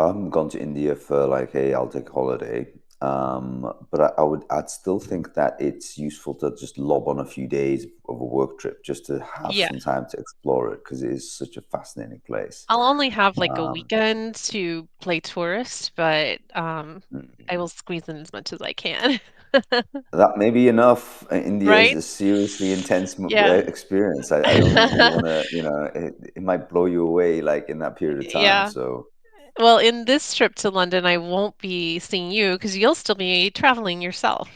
haven't gone to India for like, hey, I'll take a holiday. But I'd still think that it's useful to just lob on a few days of a work trip just to have Yeah. some time to explore it because it is such a fascinating place. I'll only have like a Um, weekend to play tourist, but I mm, will squeeze in as much as I can. that may be enough. India is Right? a seriously intense Yeah. experience. I don't think you want to, it might blow you away like in that period of time. Yeah. So. Well, in this trip to London, I won't be seeing you because you'll still be traveling yourself.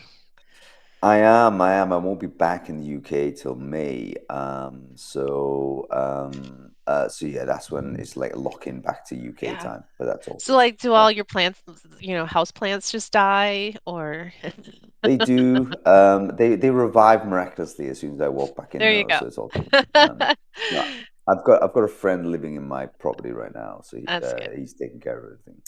I am. I won't be back in the UK till May. So yeah, that's when it's like lock-in back to UK Yeah. time, but that's all So good. like do Yeah. all your plants, house plants just die or They do. They revive miraculously as soon as I walk back in there you though, go. so it's all good. No, I've got a friend living in my property right now, so That's good. he's taking care of everything.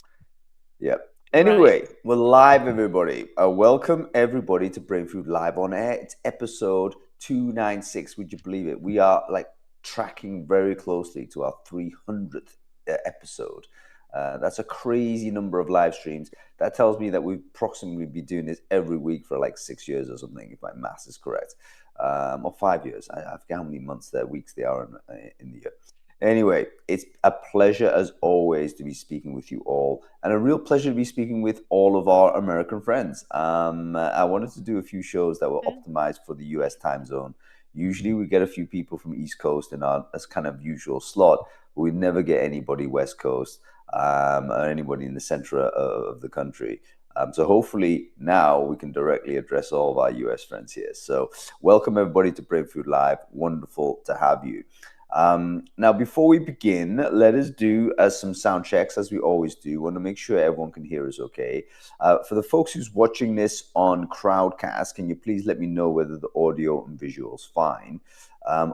Yeah. Right. Anyway, we're live, everybody. Welcome everybody to Brainfood Live on Air. It's episode 296. Would you believe it? We are like tracking very closely to our 300th episode. That's a crazy number of live streams. That tells me that we've approximately been doing this every week for like 6 years or something, if my math is correct, or 5 years. I forget how many weeks they are in the year. Anyway, it's a pleasure as always to be speaking with you all, and a real pleasure to be speaking with all of our American friends. I wanted to do a few shows that were Mm. optimized for the US time zone. Usually, we get a few people from East Coast in our as kind of usual slot, but we never get anybody West Coast or anybody in the center of the country. So hopefully now we can directly address all of our US friends here. So welcome everybody to Brave Food Live. Wonderful to have you. Now, before we begin, let us do some sound checks as we always do. We want to make sure everyone can hear us okay. For the folks who's watching this on Crowdcast, can you please let me know whether the audio and visuals fine?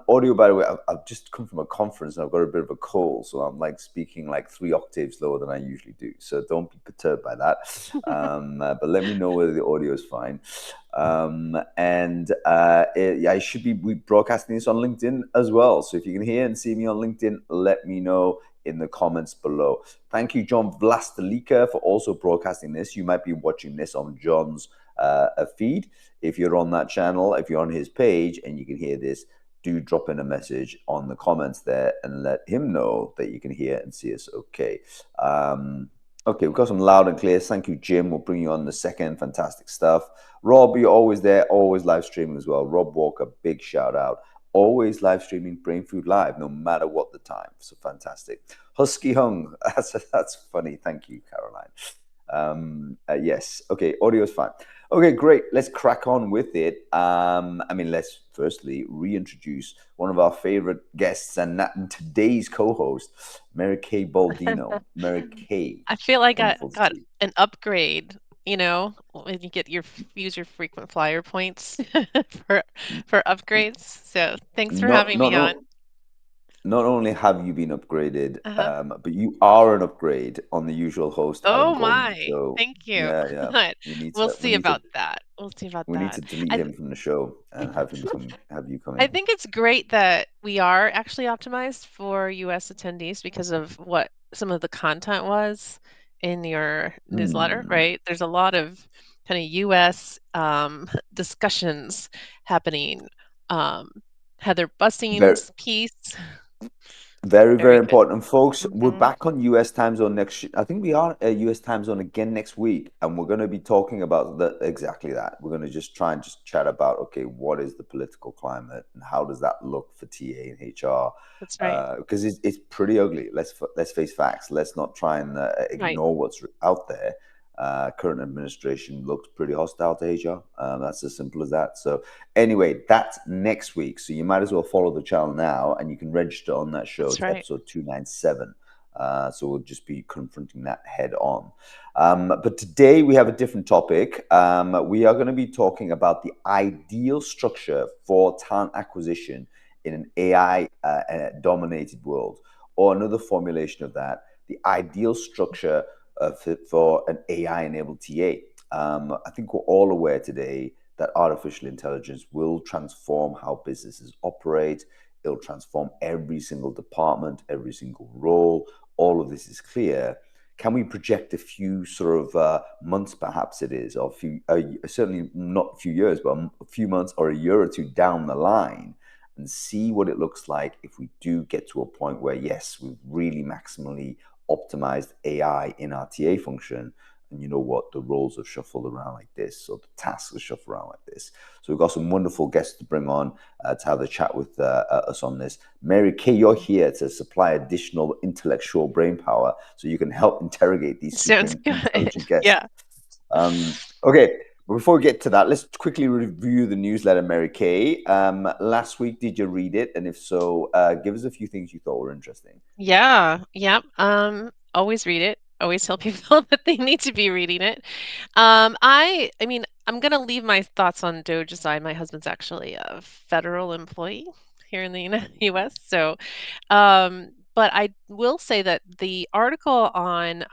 Audio, by the way, I've just come from a conference and I've got a bit of a cold, so I'm like speaking like 3 octaves lower than I usually do. So don't be perturbed by that. But let me know whether the audio is fine. I should be broadcasting this on LinkedIn as well. So if you can hear and see me on LinkedIn, let me know in the comments below. Thank you, John Vlastelica, for also broadcasting this. You might be watching this on John's feed. If you're on that channel, if you're on his page and you can hear this, do drop in a message on the comments there and let him know that you can hear and see us okay. Okay, we've got some loud and clear. Thank you, Jim. We'll bring you on the second. Fantastic stuff. Rob, you're always there, always live streaming as well. Rob Walker, big shout out. Always live streaming Brainfood Live, no matter what the time. So fantastic. Husky Hung, that's funny. Thank you, Caroline. Yes. Okay, audio is fine. Okay, great. Let's crack on with it. Let's firstly reintroduce one of our favorite guests and today's co-host, Mary Kay Baldino. Mary Kay, I feel like I wonderful to got see an upgrade, when you get use your frequent flyer points for you. for upgrades. So thanks for Not having not me on. not not only have you been upgraded, Uh-huh. but you are an upgrade on the usual host, Adam Oh Goldman. my, So thank you. yeah, yeah, But we need we'll to we see need to about that. We'll see about we need that. to delete I him from the show and have you come I in. think it's great that we are actually optimized for US attendees because of what some of the content was in your newsletter, Hmm. right? There's a lot of kind of US discussions happening. Um, Heather Very Bussing's piece, Very, very very good. important. And folks, we're Hmm. back on US time zone I think we are US time zone again next week, and we're going to be talking about exactly that. We're going to just try and just chat about, okay, what is the political climate and how does that look for TA and HR? That's right. Because it's pretty ugly. Let's face facts. Let's not try and Right. ignore what's out there. Current administration looks pretty hostile to HR. That's as simple as that. So anyway, that's next week. So you might as well follow the channel now and you can register on that show. That's It's right. episode 297. So we'll just be confronting that head on. But today we have a different topic. We are going to be talking about the ideal structure for talent acquisition in an AI dominated world, or another formulation of that, the ideal structure for an AI enabled TA. I think we're all aware today that artificial intelligence will transform how businesses operate. It'll transform every single department, every single role. All of this is clear. can we project a few sort of months, perhaps it is, or a few, certainly not a few years, but a few months or a year or two down the line, and see what it looks like if we do get to a point where, yes, we've really maximally optimized AI in our TA function. And you know what? The roles have shuffled around like this, or the tasks have shuffled around like this. So we've got some wonderful guests to bring on to have a chat with us on this. Mary Kay, you're here to supply additional intellectual brain power so you can help interrogate these super Sounds good. intelligent guests. Yeah. Okay, but before we get to that, let's quickly review the newsletter, Mary Kay. Last week, did you read it? And if so, give us a few things you thought were interesting. Yeah. Yep. Always read it. Always tell people that they need to be reading it. I mean, I'm gonna leave my thoughts on Doge aside. My husband's actually a federal employee here in the US, so but I will say that the article on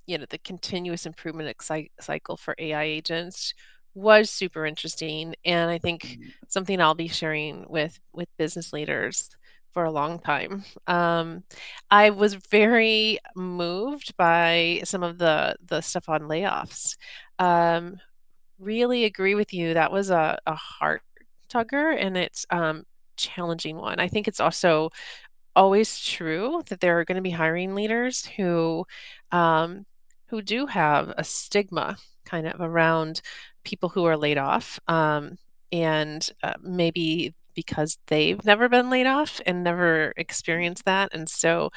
the continuous improvement cycle for AI agents was super interesting, and I think something I'll be sharing with business leaders for a long time. I was very moved by some of the stuff on layoffs. Um, really agree with you. That was a heart tugger, and it's challenging one. I think it's also always true that there are going to be hiring leaders um, who do have a stigma kind of around people who are laid off, and maybe because they've never been laid off and never experienced that, and so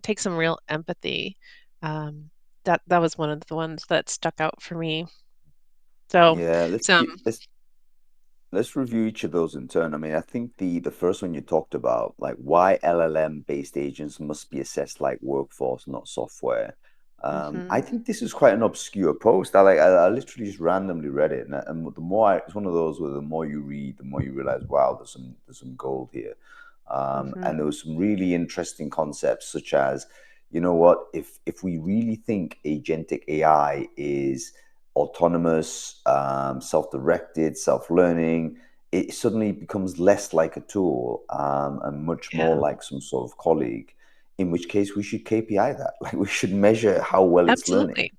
take some real empathy. Um, that was one of the ones that stuck out for me. So Yeah, some let's review each of those in turn. I mean, I think the first one you talked about, like why LLM based agents must be assessed like workforce, not software. I mhm, think this is quite an obscure post. I literally just randomly read it, and the more it's one of those where the more you read, the more you realize, wow, there's some gold here. And mhm, there was some really interesting concepts, such as, you know what, if we really think agentic AI is autonomous, self-directed, self-learning, it suddenly becomes less like a tool and much more yeah, like some sort of colleague. In which case, we should KPI that. Like we should measure how well it's learning. absolutely.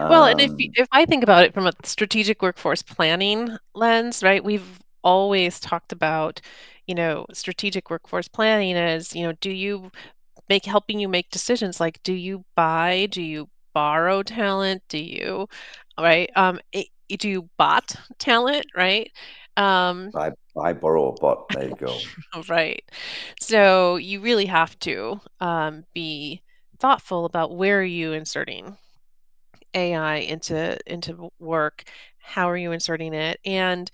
Well, and Um, if I think about it from a strategic workforce planning lens, right, we've always talked about, strategic workforce planning as, do you helping you make decisions like do you borrow talent, right? Do you bot talent, right? Um, I borrow a bot. There you go. right. So you really have to be thoughtful about where are you inserting AI into work? How are you inserting it? And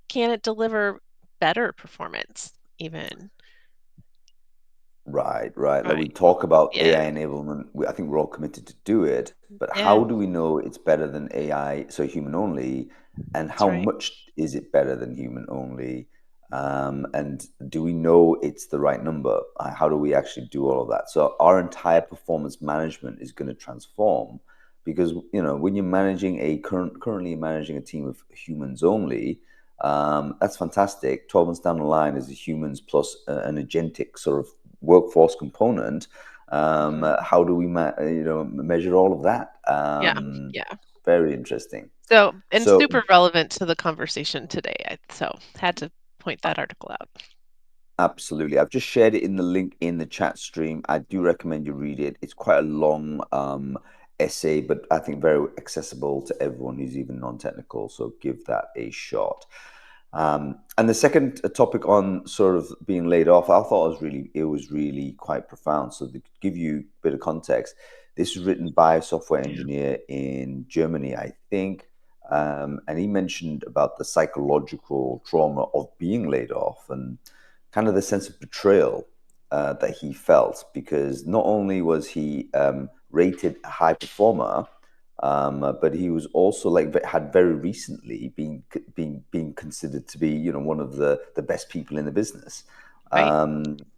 can it deliver better performance even? Right, right. Like we Right. talk about Yeah. AI enablement, I think we're all committed to do it, but Yeah, how do we know it's better than AI, so human only, and that's how right. much is it better than human only? And do we know it's the right number? How do we actually do all of that? So our entire performance management is going to transform because, when you're managing currently managing a team of humans only, that's fantastic. 12 months down the line is a humans plus an agentic sort of workforce component. Hmm. How do we measure all of that? Yeah. Yeah. Very interesting. So, and So super relevant to the conversation today. So had to point that article out. absolutely. I've just shared it in the link in the chat stream. I do recommend you read it. It's quite a long essay, but I think very accessible to everyone who's even non-technical. So give that a shot. And the second topic on sort of being laid off, I thought it was really quite profound. So to give you a bit of context, this was written by a software engineer in Germany, I think. And he mentioned about the psychological trauma of being laid off and kind of the sense of betrayal that he felt because not only was he rated a high performer, but he was also like had very recently been considered to be one of the best people in the business, Right.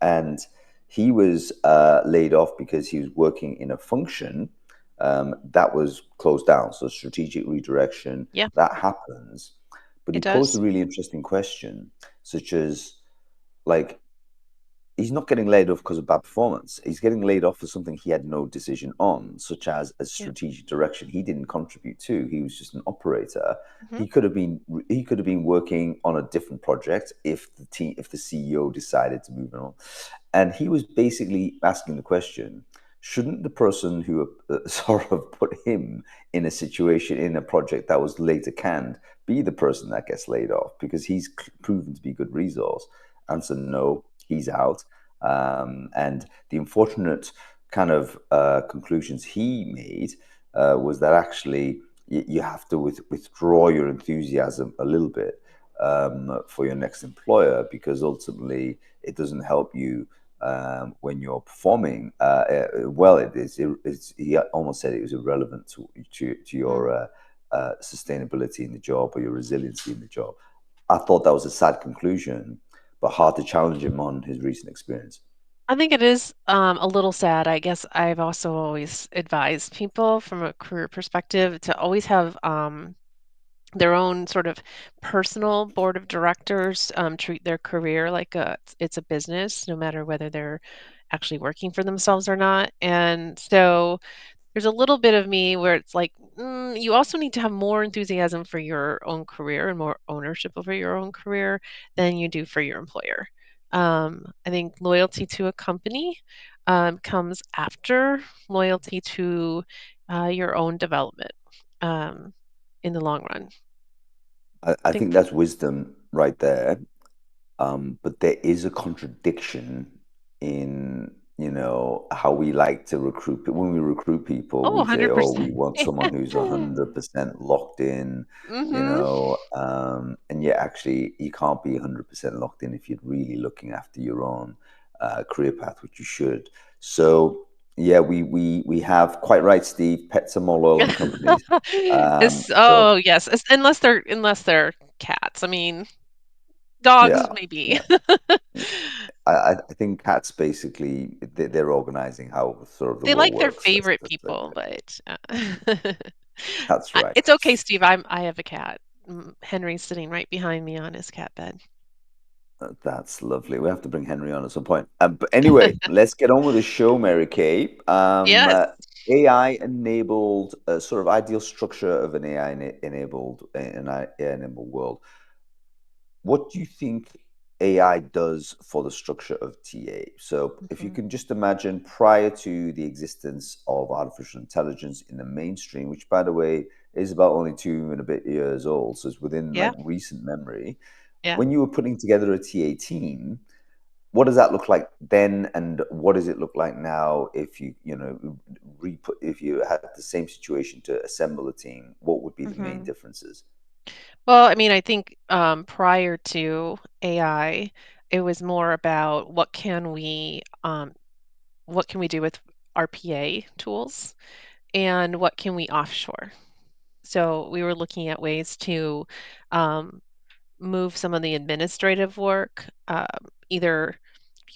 and he was laid off because he was working in a function that was closed down. So strategic redirection Yeah, that happens, but it he posed a does. really interesting question, such as like he's not getting laid off because of bad performance. He's getting laid off for something he had no decision on, such as a Yeah. strategic direction he didn't contribute to. He was just an operator. Mhm. He could have been working on a different project if the CEO decided to move on. And he was basically asking the question, shouldn't the person who sort of put him in a situation in a project that was later canned be the person that gets laid off because he's proven to be good resource? Answer no, he's out. And the unfortunate kind of conclusions he made was that actually you have to withdraw your enthusiasm a little bit for your next employer because ultimately it doesn't help you when you're performing well. He almost said it was irrelevant to Mm. your sustainability in the job or your resiliency in the job. I thought that was a sad conclusion, but hard to challenge him on his recent experience. I think it is a little sad. I guess I've also always advised people from a career perspective to always have their own sort of personal board of directors, treat their career like it's a business, no matter whether they're actually working for themselves or not. And so there's a little bit of me where it's like, you also need to have more enthusiasm for your own career and more ownership over your own career than you do for your employer. I think loyalty to a company comes after loyalty to your own development um, in the long run. I I think think that's wisdom right there. But there is a contradiction in, how we like to recruit. When we recruit people, oh, we say, "Oh, we 100%. want someone who's 100% locked in," Mhm. and yet actually you can't be 100% locked in if you're really looking after your own career path, which you should. So yeah, we have quite right, Steve. Pets are more loyal than companies. So Yes, unless they're cats. I mean, dogs yeah, maybe. yeah. Yeah. I think cats basically they're organizing how sort of the They world like their works. Let's, favorite let's say people, that. but, That's right. it's okay, Steve, I have a cat. Henry's sitting right behind me on his cat bed. That's lovely. We have to bring Henry on at some point. But anyway, let's get on with the show, Mary Kay. Yes. AI enabled sort of ideal structure of an AI enabled world. What do you think AI does for the structure of TA? So, if you Mhm. can just imagine prior to the existence of artificial intelligence in the mainstream, which, by the way, is about only 2 and a bit years old, so it's within Yeah, like recent memory. yeah. When you were putting together a TA team, what does that look like then, and what does it look like now? If you had the same situation to assemble a team, what would be the main Mhm. differences? Well, I mean, I think, prior to AI, it was more about what can we do with RPA tools, and what can we offshore? So we were looking at ways to um, move some of the administrative work, either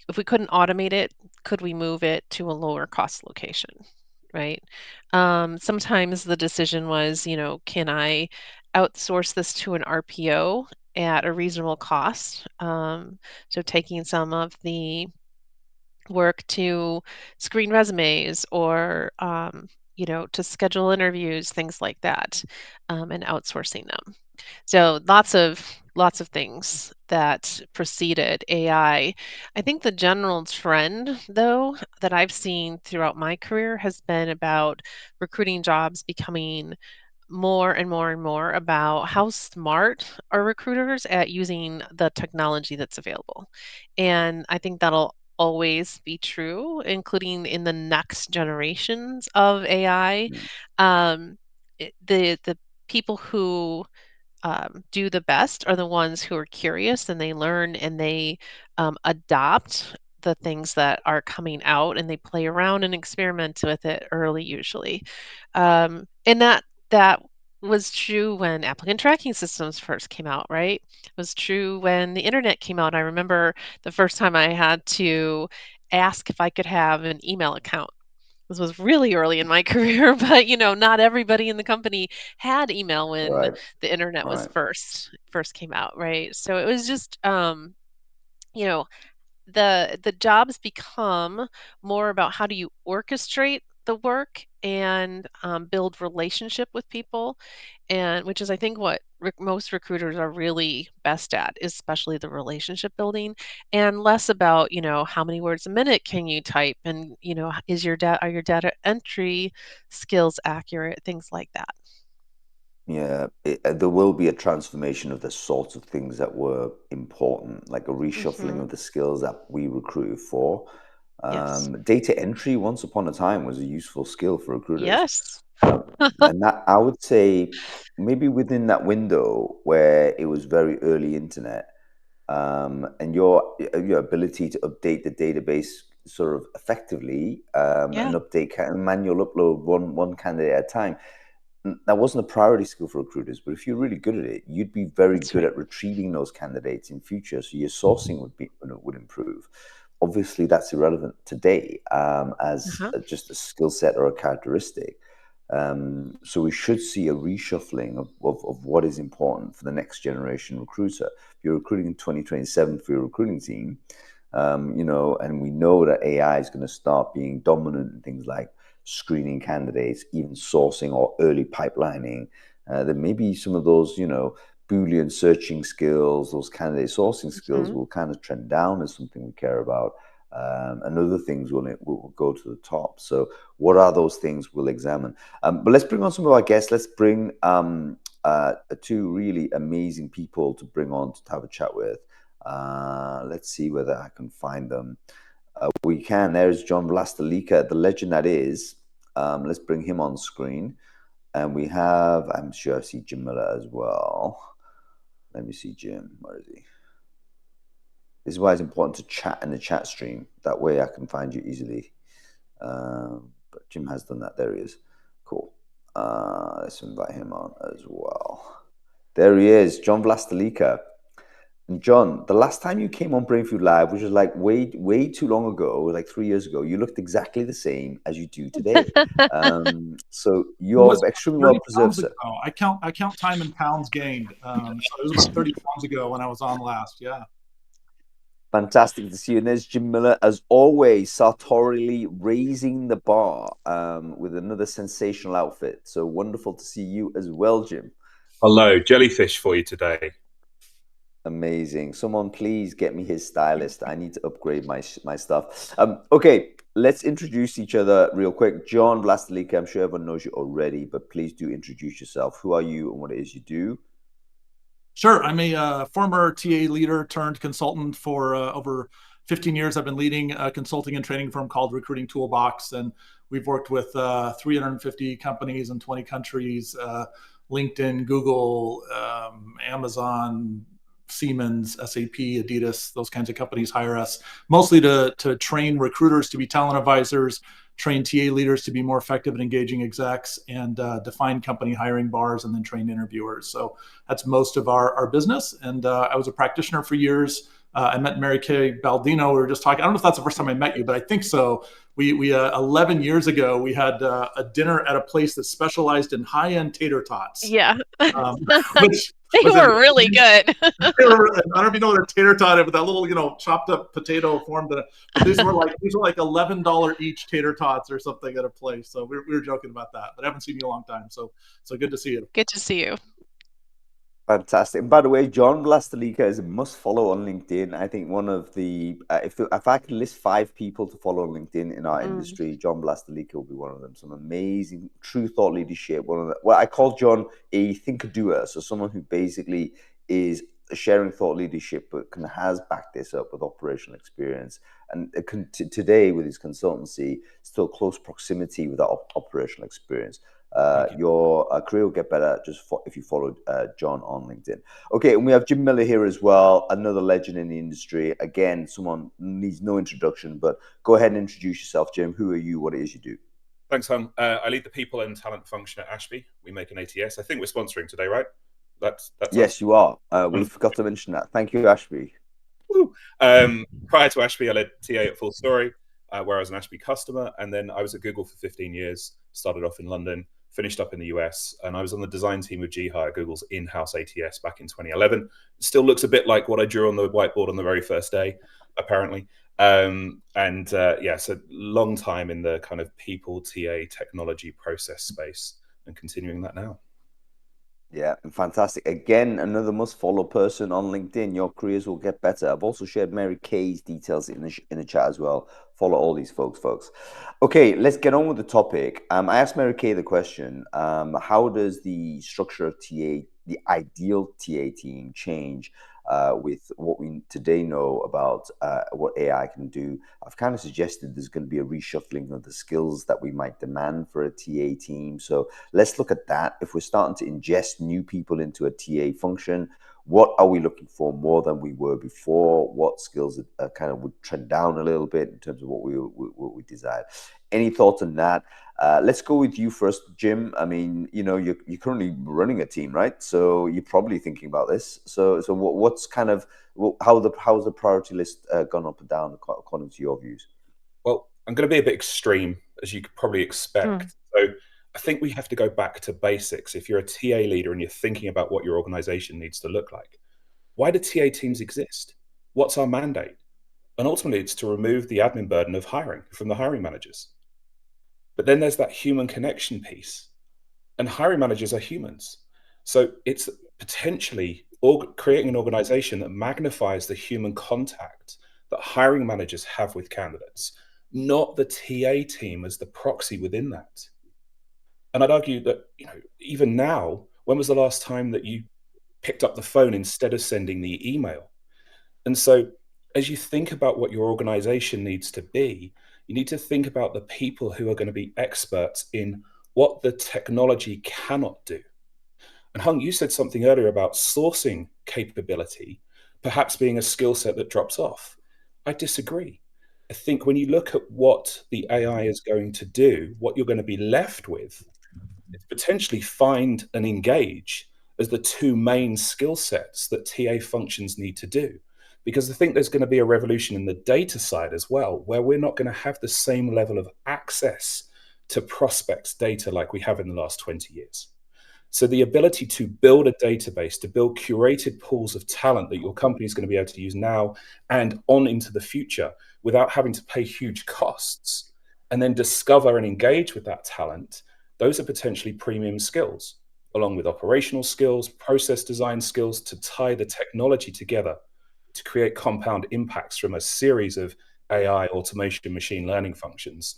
if we couldn't automate it, could we move it to a lower cost location, right? Sometimes the decision was, can I outsource this to an RPO at a reasonable cost? So taking some of the work to screen resumes or to schedule interviews, things like that, and outsourcing them. So lots of things that preceded AI. I think the general trend, though, that I've seen throughout my career has been about recruiting jobs becoming more and more and more about how smart are recruiters at using the technology that's available. And I think that'll always be true, including in the next generations of AI. Yeah. Um, the people who do the best are the ones who are curious and they learn and they adopt the things that are coming out and they play around and experiment with it early usually. And that was true when applicant tracking systems first came out, right? It was true when the internet came out. I remember the first time I had to ask if I could have an email account. This was really early in my career, but not everybody in the company had email when Right. the internet was Right. first came out, right? So it was just you know, the jobs become more about how do you orchestrate the work and build relationship with people, and which is I think what most recruiters are really best at, especially the relationship building, and less about, how many words a minute can you type, and are your data entry skills accurate, things like that. Yeah, there will be a transformation of the sorts of things that were important, like a reshuffling Hmm. of the skills that we recruited for. Yes. Data entry, once upon a time, was a useful skill for recruiters. Yes. Um, and that I would say maybe within that window where it was very early internet, and your ability to update the database sort of effectively, Yeah, and update manual upload one candidate at a time, that wasn't a priority skill for recruiters, but if you're really good at it, you'd be very that's good right. at retrieving those candidates in future. So your sourcing would improve. Obviously, that's irrelevant today, as Uh-huh. just a skill set or a characteristic. So we should see a reshuffling of what is important for the next generation recruiter. If you're recruiting in 2027 for your recruiting team, and we know that AI is going to start being dominant in things like screening candidates, even sourcing or early pipelining. Then maybe some of those, Boolean searching skills, those candidate sourcing skills Hmm. will kind of trend down as something we care about. And other things will go to the top. So, what are those things we'll examine? But let's bring on some of our guests. Let's bring two really amazing people to bring on to have a chat with. Let's see whether I can find them. We can. There's John Vlastelica, the legend that is. Let's bring him on screen. And we have, I'm sure I see Jim Miller as well. Let me see Jim. Where is he? This is why it's important to chat in the chat stream. That way I can find you easily. But Jim has done that. There he is. Cool. Let's invite him on as well. There he is, John Vlastelica. And John, the last time you came on Brainfood Live, which was like way too long ago, like 3 years ago, you looked exactly the same as you do today. So It was you're extremely well 30 preserved, pounds sir. ago. I count time in pounds gained. So it was about 30 pounds ago when I was on last. Yeah. Fantastic to see you. And there's Jim Miller, as always, sartorially raising the bar with another sensational outfit. So wonderful to see you as well, Jim. Hello, jellyfish for you today. Amazing. Someone please get me his stylist. I need to upgrade my stuff. Okay, let's introduce each other real quick. John Vlastelica, I'm sure everyone knows you already, but please do introduce yourself. Who are you and what it is you do? Sure. I'm a former TA leader turned consultant for over 15 years. I've been leading a consulting and training firm called Recruiting Toolbox, and we've worked with 350 companies in 20 countries, LinkedIn, Google, Amazon, Siemens, SAP, Adidas, those kinds of companies hire us mostly to train recruiters to be talent advisors, train TA leaders to be more effective at engaging execs, and define company hiring bars, and then train interviewers. So that's most of our business. And I was a practitioner for years. I met Mary Kay Baldino. We were just talking. I don't know if that's the first time I met you, but I think so. We 11 years ago, we had a dinner at a place that specialized in high-end tater tots, Yeah. um, which They was in were really good. I don't know if you know what a tater tot is, but that little, chopped up potato formed in it. But these were like $11 each tater tots or something at a place. So we were joking about that. But I haven't seen you in a long time. So good to see you. Good to see you. Fantastic. And by the way, John Vlastelica is a must follow on LinkedIn. I think one of the, if I could list 5 people to follow on LinkedIn in our Mm. industry, John Vlastelica will be one of them. Some amazing, true thought leadership. One of the, well, I call John a thinker doer. So someone who basically is sharing thought leadership, but has backed this up with operational experience. And today, with his consultancy, still close proximity with that operational experience. Thank you. Your career will get better if you follow John on LinkedIn. Okay, and we have Jim Miller here as well, another legend in the industry. Again, someone needs no introduction, but go ahead and introduce yourself, Jim. Who are you? What it is you do? Thanks, Hung. I lead the people and talent function at Ashby. We make an ATS. I think we're sponsoring today, right? That's us. Yes, you are. We forgot to mention that. Thank you, Ashby. Woo. Prior to Ashby, I led TA at Full Story, where I was an Ashby customer, and then I was at Google for 15 years. Started off in London, finished up in the US, and I was on the design team with GHire, Google's in-house ATS, back in 2011. It still looks a bit like what I drew on the whiteboard on the very first day, apparently. Yeah, so long time in the kind of people, TA, technology, process space, and continuing that now. Yeah, fantastic. Again, another must-follow person on LinkedIn. Your careers will get better. I've also shared Mary Kay's details in the chat as well. Follow all these folks. Okay, let's get on with the topic. I asked Mary Kay the question, how does the structure of TA, the ideal TA team, change with what we today know about what AI can do? I've kind of suggested there's going to be a reshuffling of the skills that we might demand for a TA team. So let's look at that. If we're starting to ingest new people into a TA function, what are we looking for more than we were before? What skills kind of would trend down a little bit in terms of what we desired? Any thoughts on that? Let's go with you first, Jim. I mean, you're currently running a team, right? So you're probably thinking about this. So what's kind of how's the priority list gone up and down according to your views? Well, I'm going to be a bit extreme, as you could probably expect. So I think we have to go back to basics. If you're a TA leader and you're thinking about what your organization needs to look like, why do TA teams exist? What's our mandate? And ultimately, it's to remove the admin burden of hiring from the hiring managers. But then there's that human connection piece, and hiring managers are humans. So it's potentially creating an organization that magnifies the human contact that hiring managers have with candidates, not the TA team as the proxy within that. And I'd argue that, even now, when was the last time that you picked up the phone instead of sending the email? And so as you think about what your organization needs to be, you need to think about the people who are going to be experts in what the technology cannot do. And Hung, you said something earlier about sourcing capability, perhaps being a skill set that drops off. I disagree. I think when you look at what the AI is going to do, what you're going to be left with is potentially find and engage as the two main skill sets that TA functions need to do. Because I think there's going to be a revolution in the data side as well, where we're not going to have the same level of access to prospects' data like we have in the last 20 years. So the ability to build a database, to build curated pools of talent that your company is going to be able to use now and on into the future without having to pay huge costs, and then discover and engage with that talent, those are potentially premium skills, along with operational skills, process design skills, to tie the technology together to create compound impacts from a series of AI, automation, machine learning functions,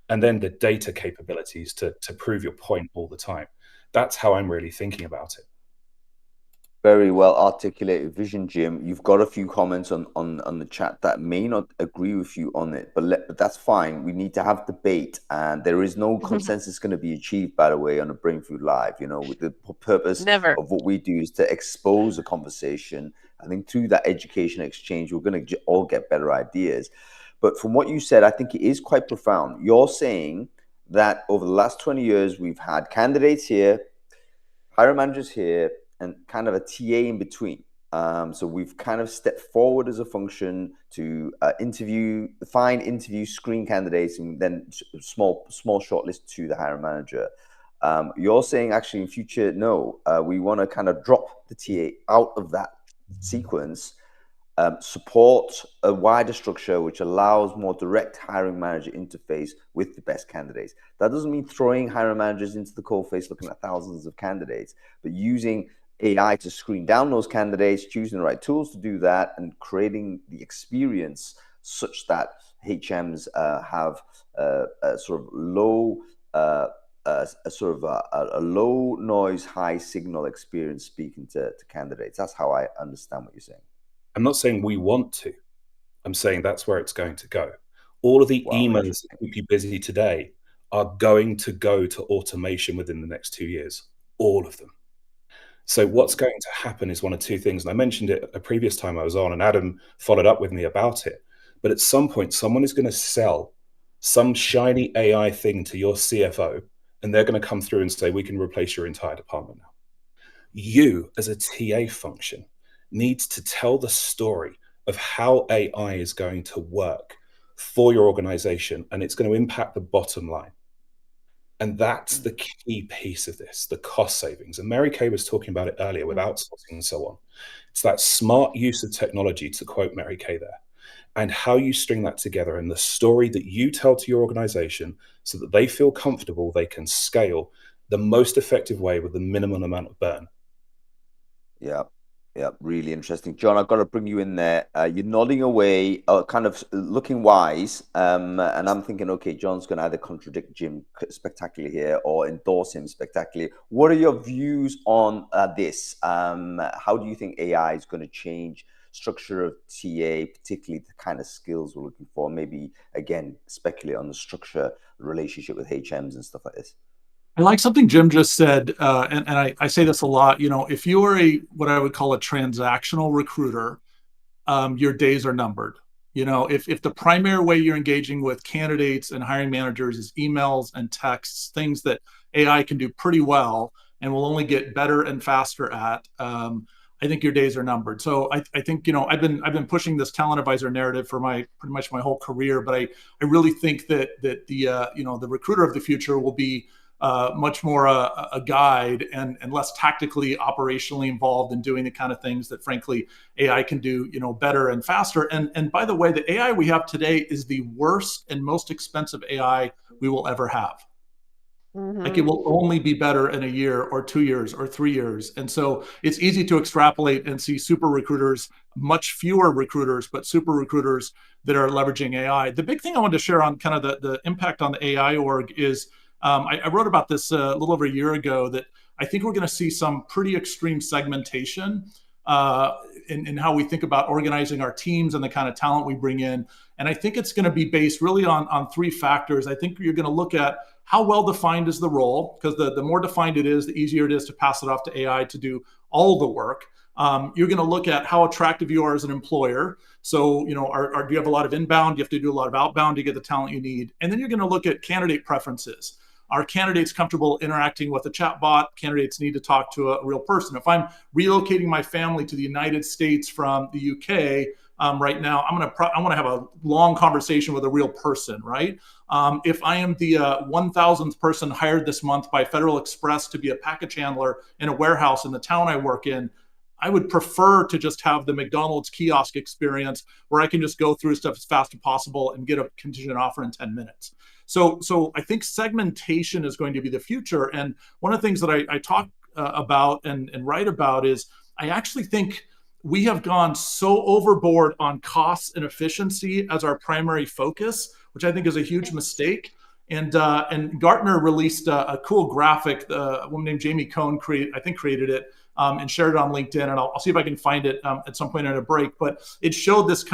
and then the data capabilities to prove your point all the time. That's how I'm really thinking about it. Very well articulated vision, Jim. You've got a few comments on the chat that may not agree with you on it, but that's fine. We need to have debate, and there is no consensus going to be achieved, by the way, on a Brainfood Live. With the purpose of what we do is to expose a conversation. I think through that education exchange, we're going to all get better ideas. But from what you said, I think it is quite profound. You're saying that over the last 20 years, we've had candidates here, hiring managers here, and kind of a TA in between. So we've kind of stepped forward as a function to interview, screen candidates, and then small shortlist to the hiring manager. You're saying actually in future, no, we want to kind of drop the TA out of that sequence, support a wider structure which allows more direct hiring manager interface with the best candidates. That doesn't mean throwing hiring managers into the coalface looking at thousands of candidates, but using AI to screen down those candidates, choosing the right tools to do that, and creating the experience such that HMs have a sort of low, a low noise, high signal experience speaking to candidates. That's how I understand what you're saying. I'm not saying we want to. I'm saying that's where it's going to go. All of the emails that keep you busy today are going to go to automation within the next 2 years. All of them. So what's going to happen is one of two things. And I mentioned it a previous time I was on, and Adam followed up with me about it. But at some point, someone is going to sell some shiny AI thing to your CFO, and they're going to come through and say, we can replace your entire department now. You, as a TA function, needs to tell the story of how AI is going to work for your organization, and it's going to impact the bottom line. And that's the key piece of this, the cost savings. And Mary Kay was talking about it earlier with outsourcing and so on. It's that smart use of technology, to quote Mary Kay there, and how you string that together and the story that you tell to your organization so that they feel comfortable they can scale the most effective way with the minimum amount of burn. Yeah. Yeah, really interesting. John, I've got to bring you in there. You're nodding away, kind of looking wise. And I'm thinking, okay, John's going to either contradict Jim spectacularly here or endorse him spectacularly. What are your views on this? How do you think AI is going to change structure of TA, particularly the kind of skills we're looking for? Maybe, again, speculate on the structure, the relationship with HMs and stuff like this. I like something Jim just said, and I say this a lot. If you are what I would call a transactional recruiter, your days are numbered. If the primary way you're engaging with candidates and hiring managers is emails and texts, things that AI can do pretty well and will only get better and faster at, I think your days are numbered. So I think I've been pushing this talent advisor narrative for pretty much my whole career, but I really think that the recruiter of the future will be much more a guide and less tactically operationally involved in doing the kind of things that frankly AI can do better and faster. And by the way, the AI we have today is the worst and most expensive AI we will ever have. Like it will only be better in a year or 2 years or 3 years. And so it's easy to extrapolate and see super recruiters, much fewer recruiters, but super recruiters that are leveraging AI. The big thing I wanted to share on kind of the impact on the AI org is I wrote about this a little over a year ago, that I think we're going to see some pretty extreme segmentation in how we think about organizing our teams and the kind of talent we bring in. And I think it's going to be based really on 3 factors. I think you're going to look at how well defined is the role, because the more defined it is, the easier it is to pass it off to AI to do all the work. You're going to look at how attractive you are as an employer. So, do you have a lot of inbound? Do you have to do a lot of outbound to get the talent you need? And then you're going to look at candidate preferences. Are candidates comfortable interacting with a chatbot? Candidates need to talk to a real person. If I'm relocating my family to the United States from the UK right now, I want to have a long conversation with a real person, right? If I am the 1,000th person hired this month by Federal Express to be a package handler in a warehouse in the town I work in, I would prefer to just have the McDonald's kiosk experience where I can just go through stuff as fast as possible and get a contingent offer in 10 minutes. So I think segmentation is going to be the future. And one of the things that I talk about and write about is I actually think we have gone so overboard on costs and efficiency as our primary focus, which I think is a huge mistake. And Gartner released a cool graphic. A woman named Jamie Cohn created it and shared it on LinkedIn. And I'll see if I can find it at some point in a break. But it showed this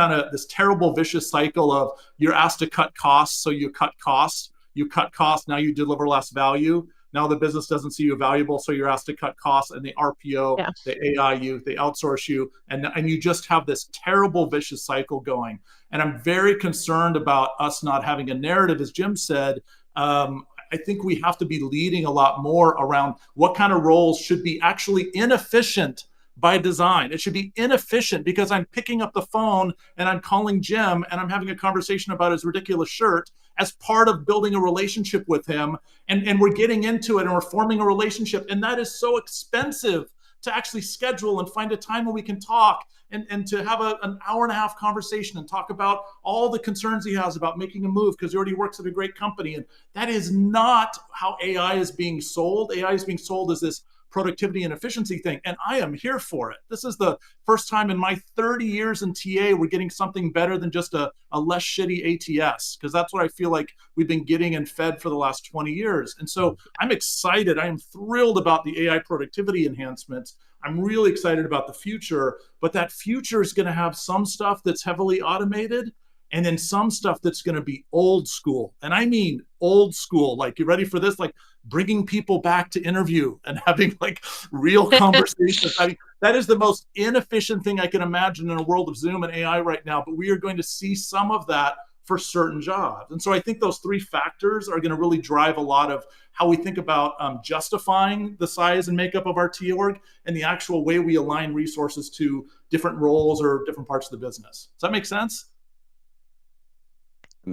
terrible vicious cycle of you're asked to cut costs, so you cut costs. You cut costs, now you deliver less value. Now the business doesn't see you valuable, so you're asked to cut costs, and they RPO, they AI you, they outsource you, and you just have this terrible vicious cycle going. And I'm very concerned about us not having a narrative, as Jim said. I think we have to be leading a lot more around what kind of roles should be actually inefficient by design. It should be inefficient because I'm picking up the phone and I'm calling Jim and I'm having a conversation about his ridiculous shirt as part of building a relationship with him. And we're getting into it and we're forming a relationship. And that is so expensive to actually schedule and find a time when we can talk and to have an hour and a half conversation and talk about all the concerns he has about making a move because he already works at a great company. And that is not how AI is being sold. AI is being sold as this productivity and efficiency thing. And I am here for it. This is the first time in my 30 years in TA we're getting something better than just a less shitty ATS, because that's what I feel like we've been getting and fed for the last 20 years. And so I'm excited. I am thrilled about the AI productivity enhancements. I'm really excited about the future, but that future is going to have some stuff that's heavily automated and then some stuff that's going to be old school. And I mean old school. Like, you ready for this? Like bringing people back to interview and having like real conversations. I mean, that is the most inefficient thing I can imagine in a world of Zoom and AI right now. But we are going to see some of that for certain jobs. And so I think those 3 factors are going to really drive a lot of how we think about justifying the size and makeup of our T org and the actual way we align resources to different roles or different parts of the business. Does that make sense?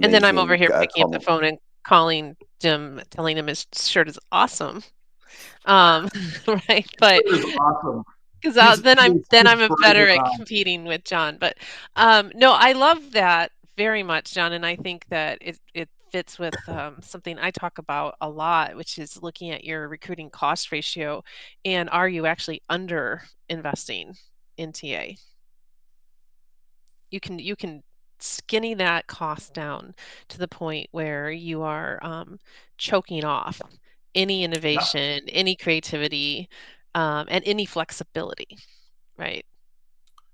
And then I'm over here picking up the phone and calling Jim, telling him his shirt is awesome. Right? But It is awesome. because then I'm a spraying better it at on. competing with John. But no, I love that very much, John, and I think that it fits with something I talk about a lot, which is looking at your recruiting cost ratio, and are you actually under investing in TA? You can skinny that cost down to the point where you are choking off any innovation, any creativity, and any flexibility, right?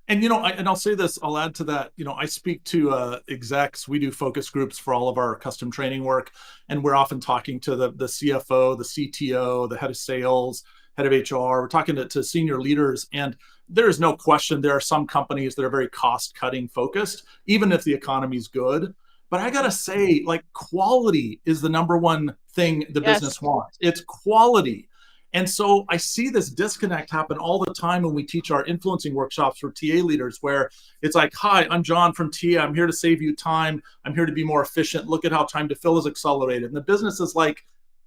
And I'll say this, I'll add to that. I speak to execs. We do focus groups for all of our custom training work, and we're often talking to the CFO, the CTO, the head of sales, head of HR. We're talking to senior leaders, and there is no question there are some companies that are very cost cutting focused, even if the economy's good. But I gotta say, like, quality is the number one thing the business wants. It's quality. And so I see this disconnect happen all the time when we teach our influencing workshops for TA leaders, where it's like, hi, I'm John from TA. I'm here to save you time. I'm here to be more efficient. Look at how time to fill is accelerated. And the business is like,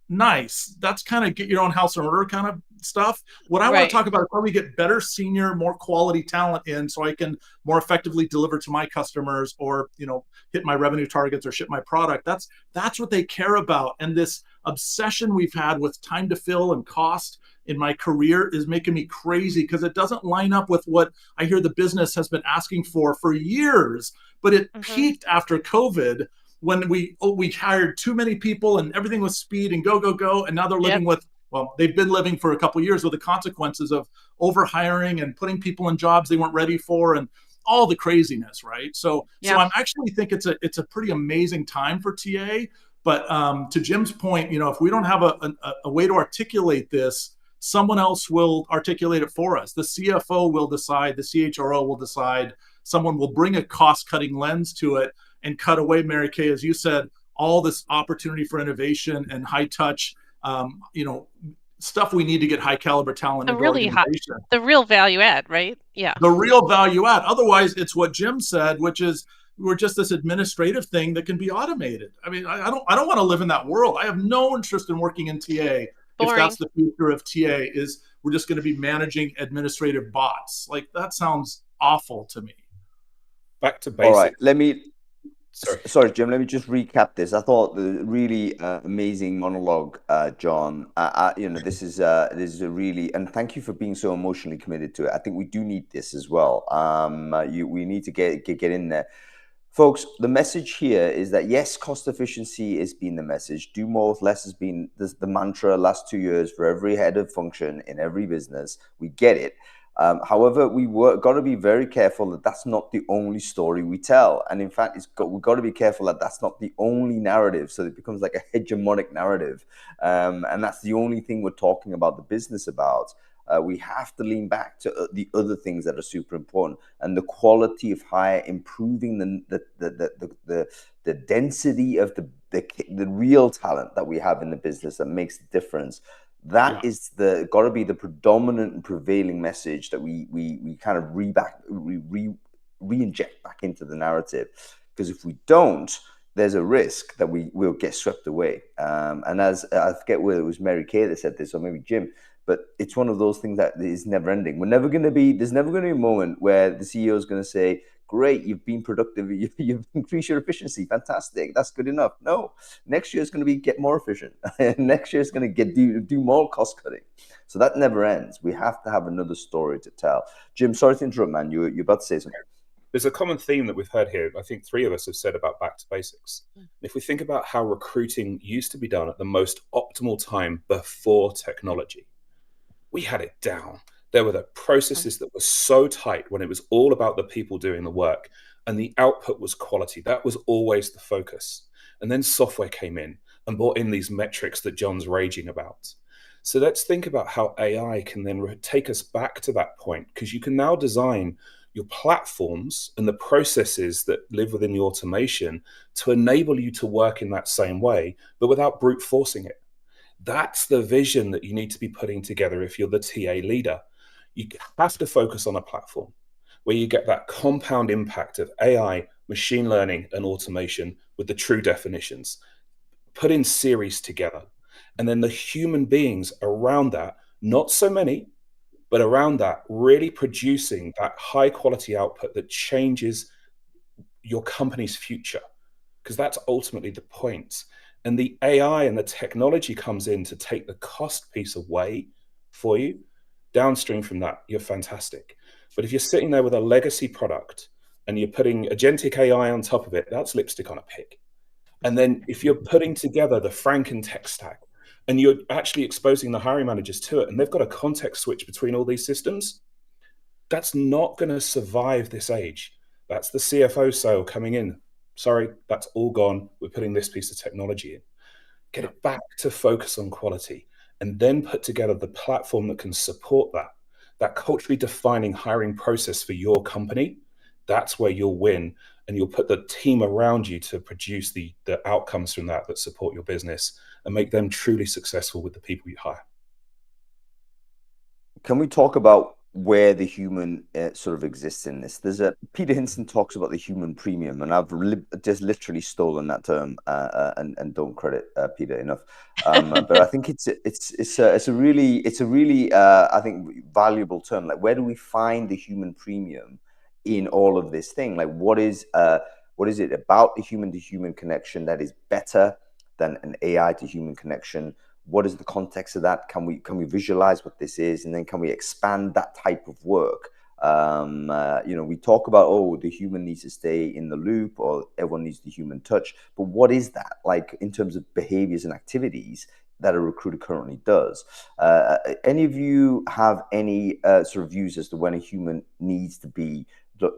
nice. That's kind of get your own house in order kind of stuff. What I want to talk about is how we get better senior, more quality talent in so I can more effectively deliver to my customers, or hit my revenue targets or ship my product. That's what they care about. And this obsession we've had with time to fill and cost in my career is making me crazy, because it doesn't line up with what I hear the business has been asking for years. But it peaked after COVID, when we hired too many people and everything was speed and go, and now they're living with, well, they've been living for a couple of years with the consequences of overhiring and putting people in jobs they weren't ready for, and all the craziness, right? So I'm actually think it's a pretty amazing time for TA. But to Jim's point, if we don't have a way to articulate this, someone else will articulate it for us. The CFO will decide, the CHRO will decide, someone will bring a cost-cutting lens to it and cut away, Mary Kay, as you said, all this opportunity for innovation and high touch, stuff we need to get high caliber talent into organization. The real value add, right? Yeah. The real value add. Otherwise, it's what Jim said, which is we're just this administrative thing that can be automated. I mean, I don't want to live in that world. I have no interest in working in TA. If that's the future of TA, is we're just going to be managing administrative bots. Like, that sounds awful to me. Back to basics. All right, Sorry, Jim, let me just recap this. I thought the really amazing monologue, John. This is a really, and thank you for being so emotionally committed to it. I think we do need this as well. We need to get in there. Folks, the message here is that, yes, cost efficiency has been the message. Do more with less has been the mantra last 2 years for every head of function in every business. We get it. However, we've got to be very careful that that's not the only story we tell. And in fact, we've got to be careful that that's not the only narrative, so it becomes like a hegemonic narrative. And that's the only thing we're talking about the business about. We have to lean back to the other things that are super important, and the quality of hire, improving the density of the real talent that we have in the business that makes the difference. That is got to be the predominant and prevailing message that we kind of re-inject back into the narrative. Because if we don't, there's a risk that we will get swept away. And as I forget whether it was Mary Kay that said this, or maybe Jim, but it's one of those things that is never ending. There's never going to be a moment where the CEO is going to say, great, you've been productive, you've increased your efficiency, fantastic, that's good enough. No, next year is going to get more efficient. Next year is going to do more cost cutting. So that never ends. We have to have another story to tell. Jim, sorry to interrupt, man. You're about to say something. There's a common theme that we've heard here. I think three of us have said about back to basics. If we think about how recruiting used to be done at the most optimal time before technology, we had it down. There were the processes that were so tight when it was all about the people doing the work, and the output was quality. That was always the focus. And then software came in and brought in these metrics that John's raging about. So let's think about how AI can then take us back to that point, because you can now design your platforms and the processes that live within the automation to enable you to work in that same way, but without brute forcing it. That's the vision that you need to be putting together if you're the TA leader. You have to focus on a platform where you get that compound impact of AI, machine learning, and automation with the true definitions. put in series together, and then the human beings around that, not so many, but around that, really producing that high quality output that changes your company's future, because that's ultimately the point. And the AI and the technology comes in to take the cost piece away for you. Downstream from that, you're fantastic. But if you're sitting there with a legacy product and you're putting agentic AI on top of it, that's lipstick on a pig. And then if you're putting together the Franken tech stack and you're actually exposing the hiring managers to it, and they've got a context switch between all these systems, that's not going to survive this age. That's the CFO sale coming in. Sorry, that's all gone. We're putting this piece of technology in. Get it back to focus on quality, and then put together the platform that can support that culturally defining hiring process for your company. That's where you'll win, and you'll put the team around you to produce the outcomes from that support your business and make them truly successful with the people you hire. Can we talk about where the human sort of exists in this? Peter Hinson talks about the human premium, and I've just literally stolen that term and don't credit Peter enough. But I think it's a really I think valuable term. Like, where do we find the human premium in all of this thing? Like, what is it about the human to human connection that is better than an AI to human connection? What is the context of that? Can we visualize what this is, and then can we expand that type of work? We talk about, the human needs to stay in the loop, or everyone needs the human touch. But what is that like in terms of behaviors and activities that a recruiter currently does? Any of you have any sort of views as to when a human needs to be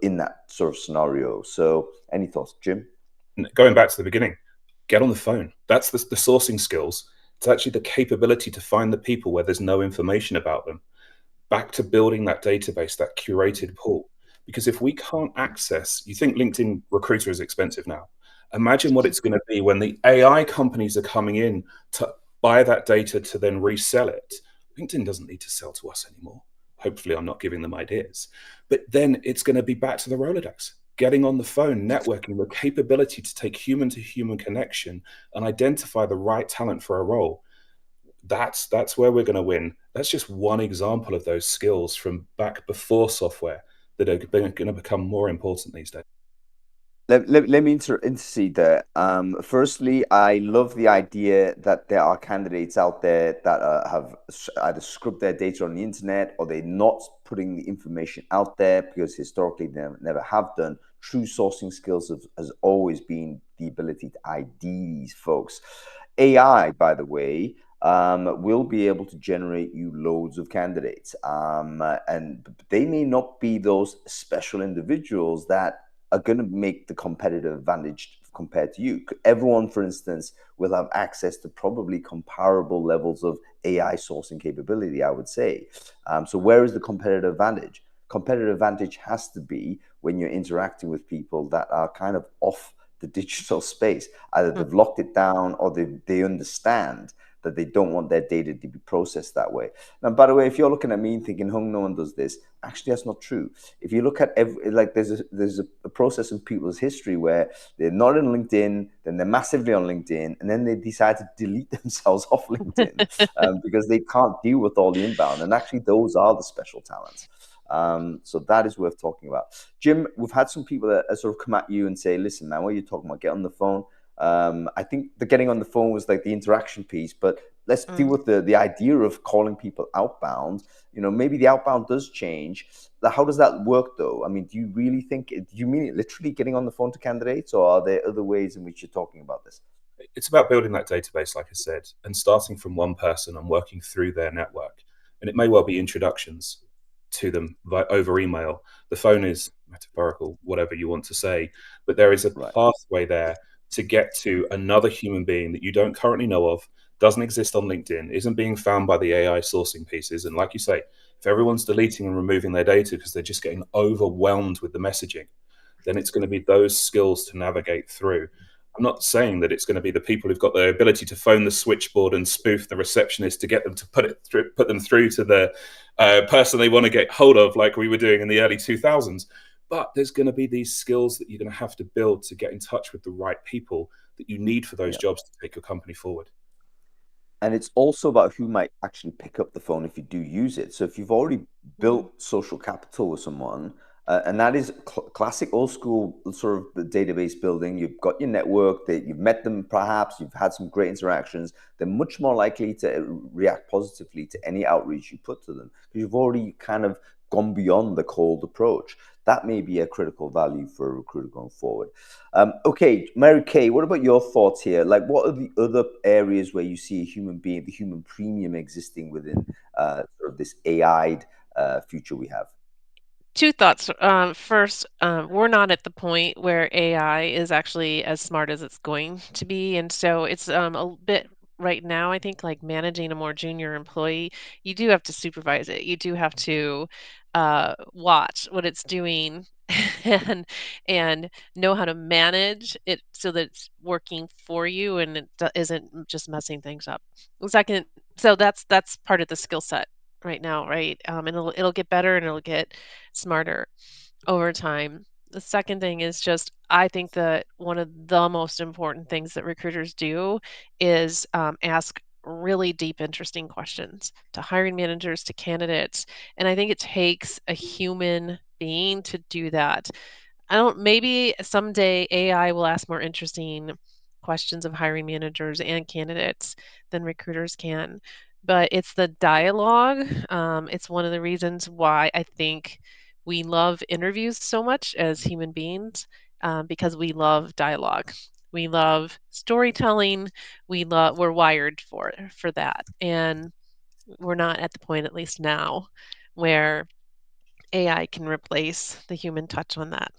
in that sort of scenario? So, any thoughts, Jim? Going back to the beginning, get on the phone. That's the sourcing skills. It's actually the capability to find the people where there's no information about them. Back to building that database, that curated pool. Because if we can't access, you think LinkedIn Recruiter is expensive now. Imagine what it's going to be when the AI companies are coming in to buy that data to then resell it. LinkedIn doesn't need to sell to us anymore. Hopefully I'm not giving them ideas. But then it's going to be back to the Rolodex. Getting on the phone, networking, the capability to take human to human connection and identify the right talent for a role. That's where we're going to win. That's just one example of those skills from back before software that are going to become more important these days. Let me intercede there. Firstly, I love the idea that there are candidates out there that have either scrubbed their data on the internet, or they're not putting the information out there because historically they never have done. True sourcing skills has always been the ability to ID these folks. AI, by the way, will be able to generate you loads of candidates, and they may not be those special individuals that are going to make the competitive advantage compared to you. Everyone, for instance, will have access to probably comparable levels of AI sourcing capability, I would say. So where is the competitive advantage? Competitive advantage has to be when you're interacting with people that are kind of off the digital space. Either they've locked it down, or they understand that they don't want their data to be processed that way. Now, by the way, if you're looking at me and thinking, no one does this, actually, that's not true. If you look at there's a process in people's history where they're not in LinkedIn, then they're massively on LinkedIn, and then they decide to delete themselves off LinkedIn because they can't deal with all the inbound. And actually, those are the special talents. So that is worth talking about. Jim, we've had some people that sort of come at you and say, listen, man, what are you talking about? Get on the phone. I think the getting on the phone was like the interaction piece, but let's deal with the idea of calling people outbound. Maybe the outbound does change. How does that work, though? I mean, do you really think, do you mean it literally getting on the phone to candidates, or are there other ways in which you're talking about this? It's about building that database, like I said, and starting from one person and working through their network. And it may well be introductions to them over email. The phone is metaphorical, whatever you want to say, but there is a pathway there to get to another human being that you don't currently know of, doesn't exist on LinkedIn, isn't being found by the AI sourcing pieces. And like you say, if everyone's deleting and removing their data because they're just getting overwhelmed with the messaging, then it's going to be those skills to navigate through. I'm not saying that it's going to be the people who've got the ability to phone the switchboard and spoof the receptionist to get them to put them through to the person they want to get hold of, like we were doing in the early 2000s. But there's going to be these skills that you're going to have to build to get in touch with the right people that you need for those jobs to take your company forward. And it's also about who might actually pick up the phone if you do use it. So if you've already built social capital with someone, and that is classic old school sort of database building, you've got your network, that you've met them perhaps, you've had some great interactions, they're much more likely to react positively to any outreach you put to them because you've already kind of gone beyond the cold approach. That may be a critical value for a recruiter going forward. Okay, Mary Kay, what about your thoughts here? Like, what are the other areas where you see a human being, the human premium existing within sort of this AI'd future we have? Two thoughts. First, we're not at the point where AI is actually as smart as it's going to be, and so it's a bit right now. I think like managing a more junior employee, you do have to supervise it. You do have to watch what it's doing and and know how to manage it so that it's working for you and it isn't just messing things up. Second, so that's part of the skill set right now, right? And it'll get better and it'll get smarter over time. The second thing is just I think that one of the most important things that recruiters do is ask really deep, interesting questions to hiring managers, to candidates. And I think it takes a human being to do that. I don't, maybe someday AI will ask more interesting questions of hiring managers and candidates than recruiters can. But it's the dialogue. It's one of the reasons why I think we love interviews so much as human beings, because we love dialogue. We love storytelling. We're wired for that. And we're not at the point, at least now, where AI can replace the human touch on that.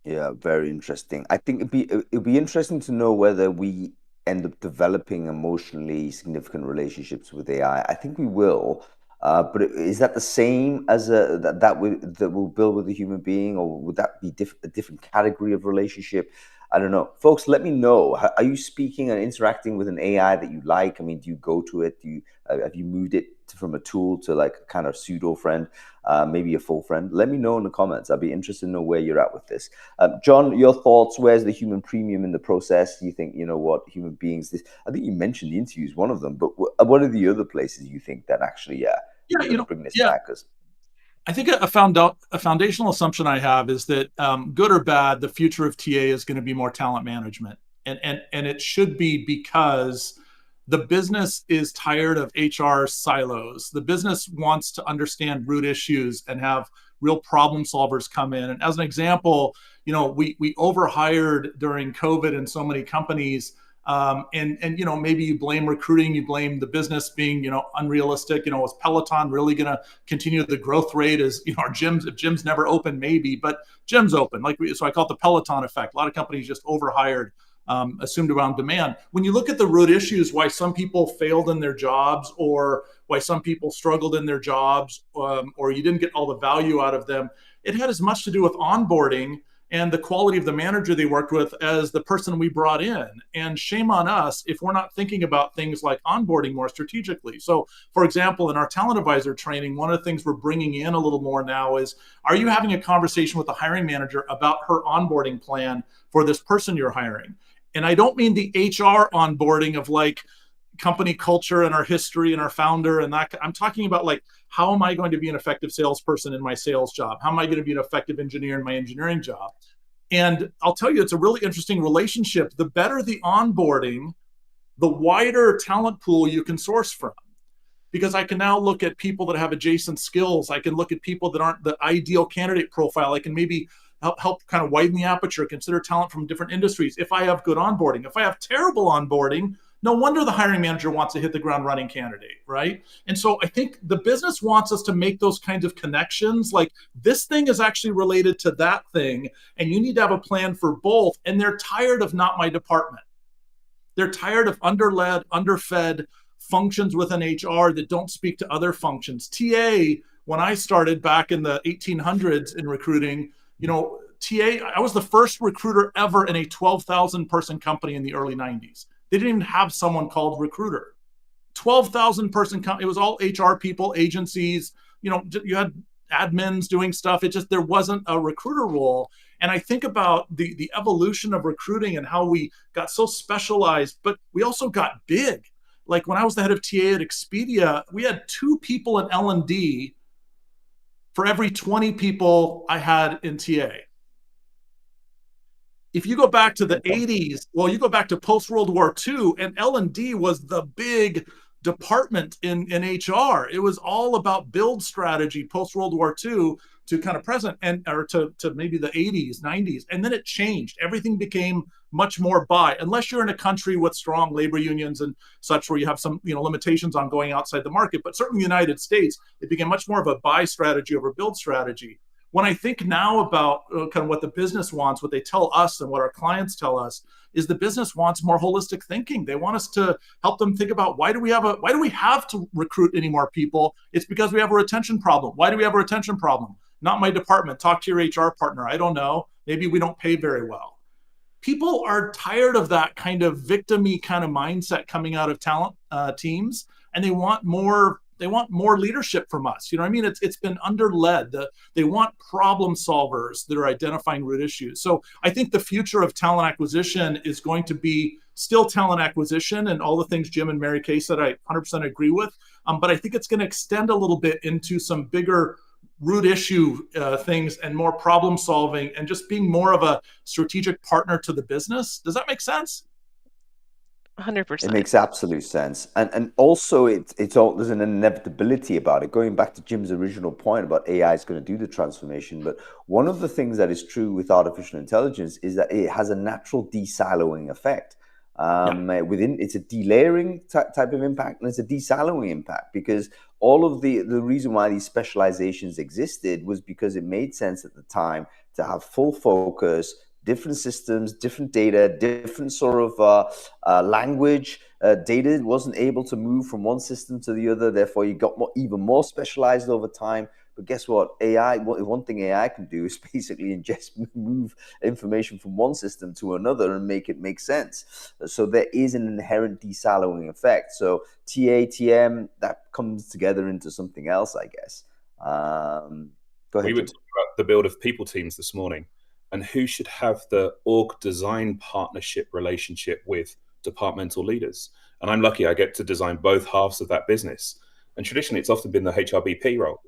Yeah, very interesting. I think it'd be interesting to know whether we end up developing emotionally significant relationships with AI. I think we will, but is that the same as that we'll build with a human being, or would that be a different category of relationship? I don't know. Folks, let me know. Are you speaking and interacting with an AI that you like? I mean, do you go to it? Do you have you moved it from a tool to like a kind of pseudo friend, maybe a full friend? Let me know in the comments. I'd be interested to know where you're at with this. John, your thoughts? Where's the human premium in the process? Do you think, you know what, human beings? I think you mentioned the interview is one of them, but what are the other places you think that actually, Yeah, we're going to bring this yeah. back? I think a foundational assumption I have is that good or bad, the future of TA is going to be more talent management, and it should be because the business is tired of HR silos. The business wants to understand root issues and have real problem solvers come in. And as an example, we overhired during COVID in so many companies. And maybe you blame recruiting, you blame the business being unrealistic. Is Peloton really going to continue the growth rate as our gyms? If gyms never open, maybe, but gyms open. So I call it the Peloton effect. A lot of companies just overhired, assumed around demand. When you look at the root issues, why some people failed in their jobs, or why some people struggled in their jobs, or you didn't get all the value out of them, it had as much to do with onboarding and the quality of the manager they worked with as the person we brought in. And shame on us if we're not thinking about things like onboarding more strategically. So, for example, in our talent advisor training, one of the things we're bringing in a little more now is, are you having a conversation with the hiring manager about her onboarding plan for this person you're hiring? And I don't mean the HR onboarding of like company culture and our history and our founder and that. I'm talking about like, how am I going to be an effective salesperson in my sales job? How am I going to be an effective engineer in my engineering job? And I'll tell you, it's a really interesting relationship. The better the onboarding, the wider talent pool you can source from. Because I can now look at people that have adjacent skills. I can look at people that aren't the ideal candidate profile. I can maybe help kind of widen the aperture, consider talent from different industries. If I have good onboarding, if I have terrible onboarding, no wonder the hiring manager wants to hit the ground running candidate, right? And so I think the business wants us to make those kinds of connections. Like, this thing is actually related to that thing, and you need to have a plan for both. And they're tired of not my department. They're tired of underled, underfed functions within HR that don't speak to other functions. TA, when I started back in the 1800s in recruiting, TA, I was the first recruiter ever in a 12,000 person company in the early 90s. They didn't even have someone called recruiter. 12,000 person company. It was all HR people, agencies. You had admins doing stuff. There wasn't a recruiter role. And I think about the evolution of recruiting and how we got so specialized, but we also got big. Like when I was the head of TA at Expedia, we had 2 people in L&D for every 20 people I had in TA. If you go back to the 80s, well, you go back to post-World War II, and L&D was the big department in HR. It was all about build strategy post-World War II to kind of present, or to maybe the 80s, 90s. And then it changed. Everything became much more buy, unless you're in a country with strong labor unions and such, where you have some limitations on going outside the market. But certainly in the United States, it became much more of a buy strategy over build strategy. When I think now about kind of what the business wants, what they tell us and what our clients tell us, is the business wants more holistic thinking. They want us to help them think about why do we have to recruit any more people? It's because we have a retention problem. Why do we have a retention problem? Not my department. Talk to your HR partner. I don't know. Maybe we don't pay very well. People are tired of that kind of victim-y kind of mindset coming out of talent teams, and they want more leadership from us. You know what I mean? It's been under-led. They want problem solvers that are identifying root issues. So I think the future of talent acquisition is going to be still talent acquisition and all the things Jim and Mary Kay said I 100% agree with. But I think it's going to extend a little bit into some bigger root issue things and more problem solving and just being more of a strategic partner to the business. Does that make sense? 100%. It makes absolute sense. And also it's all, there's an inevitability about it. Going back to Jim's original point about AI is going to do the transformation. But one of the things that is true with artificial intelligence is that it has a natural de-siloing effect. It's a delayering type of impact, and it's a de-siloing impact, because all of the reason why these specializations existed was because it made sense at the time to have full focus, different systems, different data, different sort of language. Data wasn't able to move from one system to the other. Therefore, you got even more specialized over time. But guess what? One thing AI can do is basically move information from one system to another and make it make sense. So there is an inherent de-siloing effect. So TA, TM, that comes together into something else, I guess. Go ahead. We were talking about the build of people teams this morning, and who should have the org design partnership relationship with departmental leaders. And I'm lucky I get to design both halves of that business. And traditionally, it's often been the HRBP role.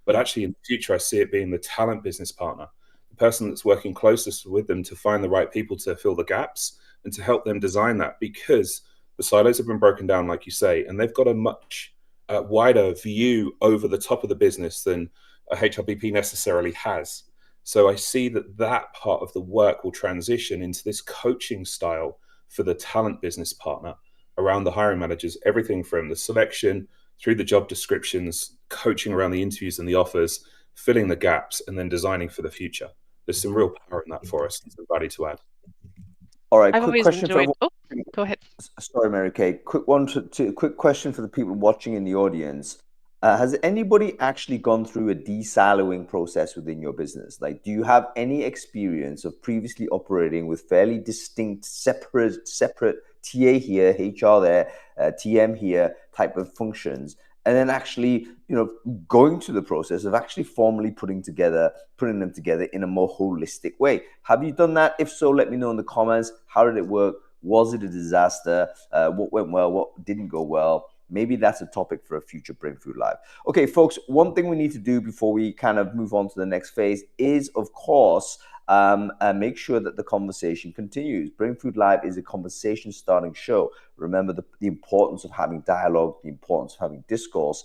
But actually, in the future, I see it being the talent business partner, the person that's working closest with them to find the right people to fill the gaps and to help them design that, because the silos have been broken down, like you say, and they've got a much wider view over the top of the business than a HRBP necessarily has. So I see that part of the work will transition into this coaching style for the talent business partner around the hiring managers, everything from the selection through the job descriptions, coaching around the interviews and the offers, filling the gaps, and then designing for the future. There's some real power in that for us, and some value to add. All right, I've quick always question enjoyed. for Go ahead. Sorry, Mary Kay. Quick question for the people watching in the audience. Has anybody actually gone through a de-siloing process within your business? Like, do you have any experience of previously operating with fairly distinct, separate TA here, HR there, TM here type of functions, and then actually, going through the process of actually formally putting them together in a more holistic way? Have you done that? If so, let me know in the comments. How did it work? Was it a disaster? What went well? What didn't go well? Maybe that's a topic for a future Brainfood Live. Okay, folks, one thing we need to do before we kind of move on to the next phase is, of course, make sure that the conversation continues. Brainfood Live is a conversation starting show. Remember the importance of having dialogue, the importance of having discourse.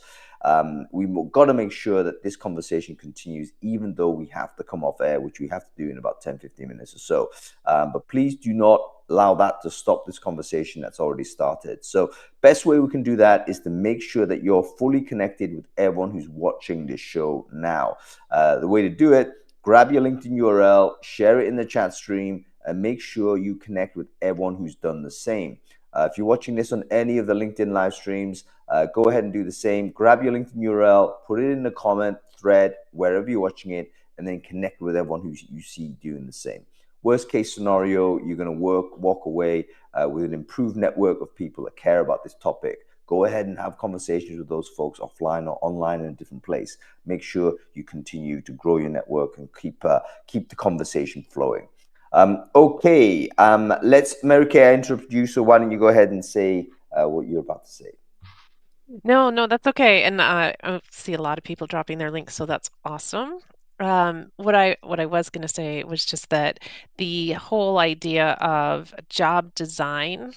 We've got to make sure that this conversation continues, even though we have to come off air, which we have to do in about 10-15 minutes or so. But please do not allow that to stop this conversation that's already started. So best way we can do that is to make sure that you're fully connected with everyone who's watching this show now. The way to do it, grab your LinkedIn URL, share it in the chat stream, and make sure you connect with everyone who's done the same. If you're watching this on any of the LinkedIn live streams, go ahead and do the same. Grab your LinkedIn URL, put it in the comment thread, wherever you're watching it, and then connect with everyone who you see doing the same. Worst case scenario, you're going to walk away with an improved network of people that care about this topic. Go ahead and have conversations with those folks offline or online in a different place. Make sure you continue to grow your network and keep the conversation flowing. Okay, let's, Mary Kay, I interrupted you, so why don't you go ahead and say what you're about to say. No, that's okay. And I see a lot of people dropping their links, so that's awesome. What I was going to say was just that the whole idea of job design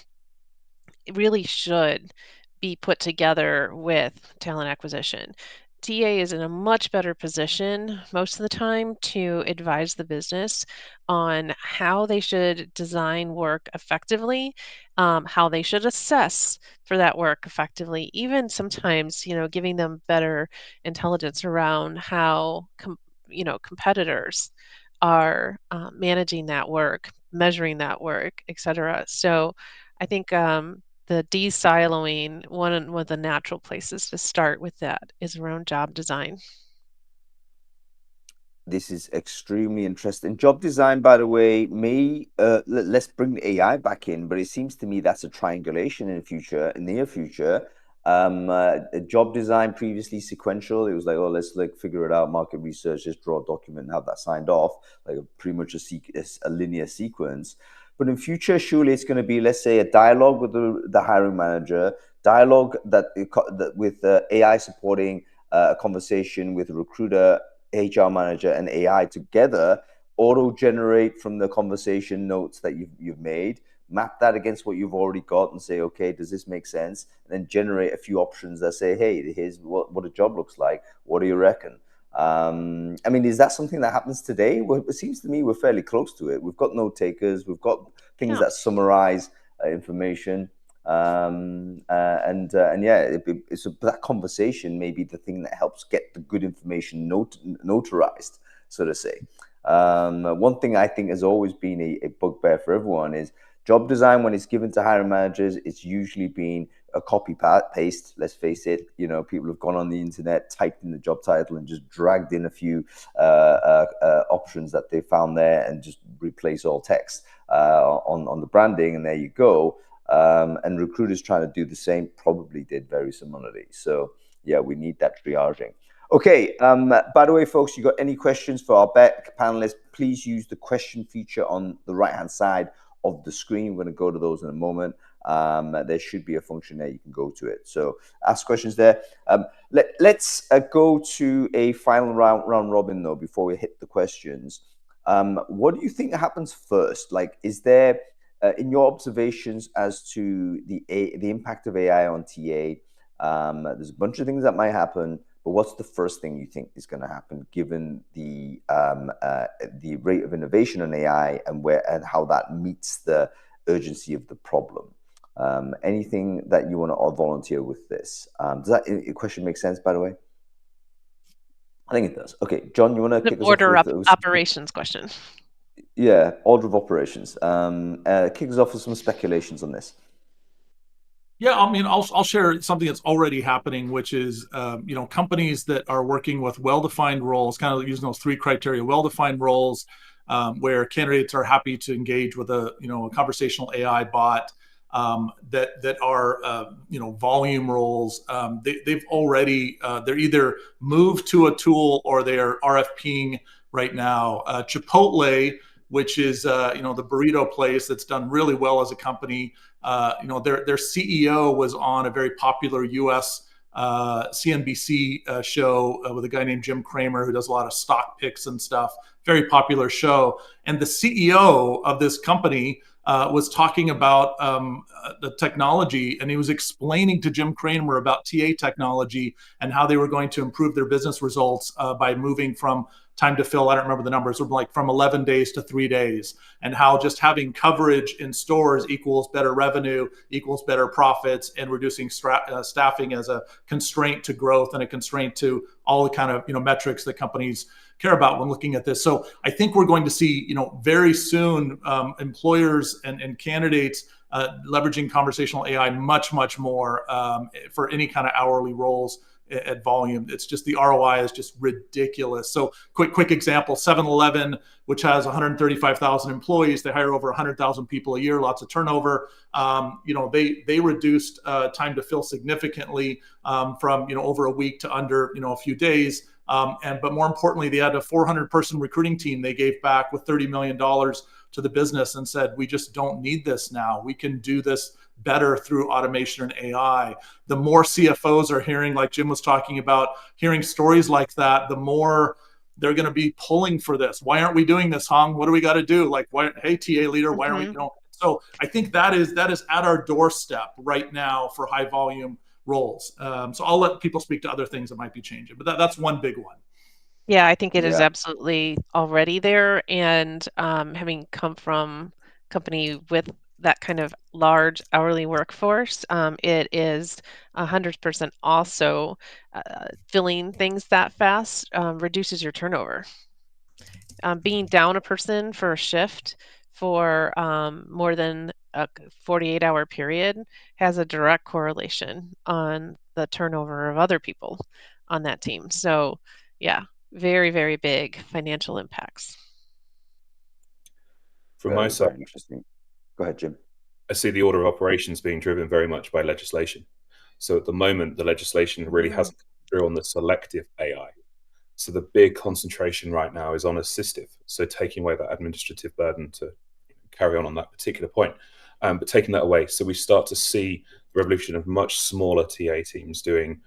really should be put together with talent acquisition. TA is in a much better position most of the time to advise the business on how they should design work effectively, how they should assess for that work effectively, even sometimes, giving them better intelligence around how, competitors are managing that work, measuring that work, etc. So I think the de-siloing, one of the natural places to start with that is around job design. This is extremely interesting. Job design, by the way, let's bring the AI back in, but it seems to me that's a triangulation in the near future. Job design previously sequential. It was like, oh, let's figure it out, market research, just draw a document and have that signed off, like pretty much a linear sequence. But in future, surely it's going to be, let's say, a dialogue with the hiring manager, dialogue with AI supporting a conversation with a recruiter, HR manager, and AI together, auto-generate from the conversation notes that you've made, map that against what you've already got and say, okay, does this make sense? And then generate a few options that say, hey, here's what a job looks like. What do you reckon? I mean, is that something that happens today? Well, it seems to me we're fairly close to it. We've got note takers. We've got things that summarize information. And yeah, it's that conversation may be the thing that helps get the good information notarized, so to say. One thing I think has always been a bugbear for everyone is job design. When it's given to hiring managers, it's usually been a copy paste. Let's face it, people have gone on the internet, typed in the job title, and just dragged in a few options that they found there, and just replace all text on the branding, and there you go. And recruiters trying to do the same probably did very similarly. So yeah, we need that triaging. Okay, by the way, folks, you got any questions for our back panelists, please use the question feature on the right-hand side of the screen. We're going to go to those in a moment. There should be a function there, you can go to it. So ask questions there. Let's go to a final round robin, though, before we hit the questions. What do you think happens first? Like, is there, in your observations as to the impact of AI on TA, there's a bunch of things that might happen, but what's the first thing you think is going to happen, given the rate of innovation on AI and how that meets the urgency of the problem? Anything that you want to volunteer with this? Does that question make sense, by the way? I think it does. Okay, John, you want to kick us off with operations question? Yeah, order of operations. Kick us off with some speculations on this. Yeah, I mean, I'll share something that's already happening, which is, companies that are working with well-defined roles, kind of using those three criteria: well-defined roles, where candidates are happy to engage with a conversational AI bot, that are volume roles. They've already they're either moved to a tool or they are RFPing right now. Chipotle, which is the burrito place that's done really well as a company. Their CEO was on a very popular U.S. CNBC show with a guy named Jim Cramer, who does a lot of stock picks and stuff. Very popular show. And the CEO of this company was talking about the technology, and he was explaining to Jim Cramer about TA technology and how they were going to improve their business results by moving from time to fill, I don't remember the numbers, from 11 days to 3 days, and how just having coverage in stores equals better revenue, equals better profits, and reducing staffing as a constraint to growth and a constraint to all the kind of metrics that companies care about when looking at this. So I think we're going to see very soon employers and candidates leveraging conversational AI much more for any kind of hourly roles at volume. It's just the ROI is just ridiculous. So quick example, 7-Eleven, which has 135,000 employees, they hire over 100,000 people a year, lots of turnover. They reduced time to fill significantly from over a week to under a few days. But more importantly, they had a 400-person recruiting team they gave back with $30 million to the business and said, we just don't need this now. We can do this better through automation and AI. The more CFOs are hearing, like Jim was talking about, hearing stories like that, the more they're going to be pulling for this. Why aren't we doing this, Hong? What do we got to do? Like, hey, TA leader, why aren't we? So I think that is at our doorstep right now for high volume roles. So I'll let people speak to other things that might be changing, but that's one big one. Yeah, I think it is absolutely already there. And having come from a company with that kind of large hourly workforce, it is 100% also filling things that fast reduces your turnover. Being down a person for a shift for more than a 48-hour period has a direct correlation on the turnover of other people on that team. So yeah, very, very big financial impacts. From my side, very interesting. Go ahead, Jim. I see the order of operations being driven very much by legislation. So at the moment, the legislation really hasn't come through on the selective AI. So the big concentration right now is on assistive. So taking away that administrative burden to carry on that particular point, but taking that away. So we start to see the revolution of much smaller TA teams doing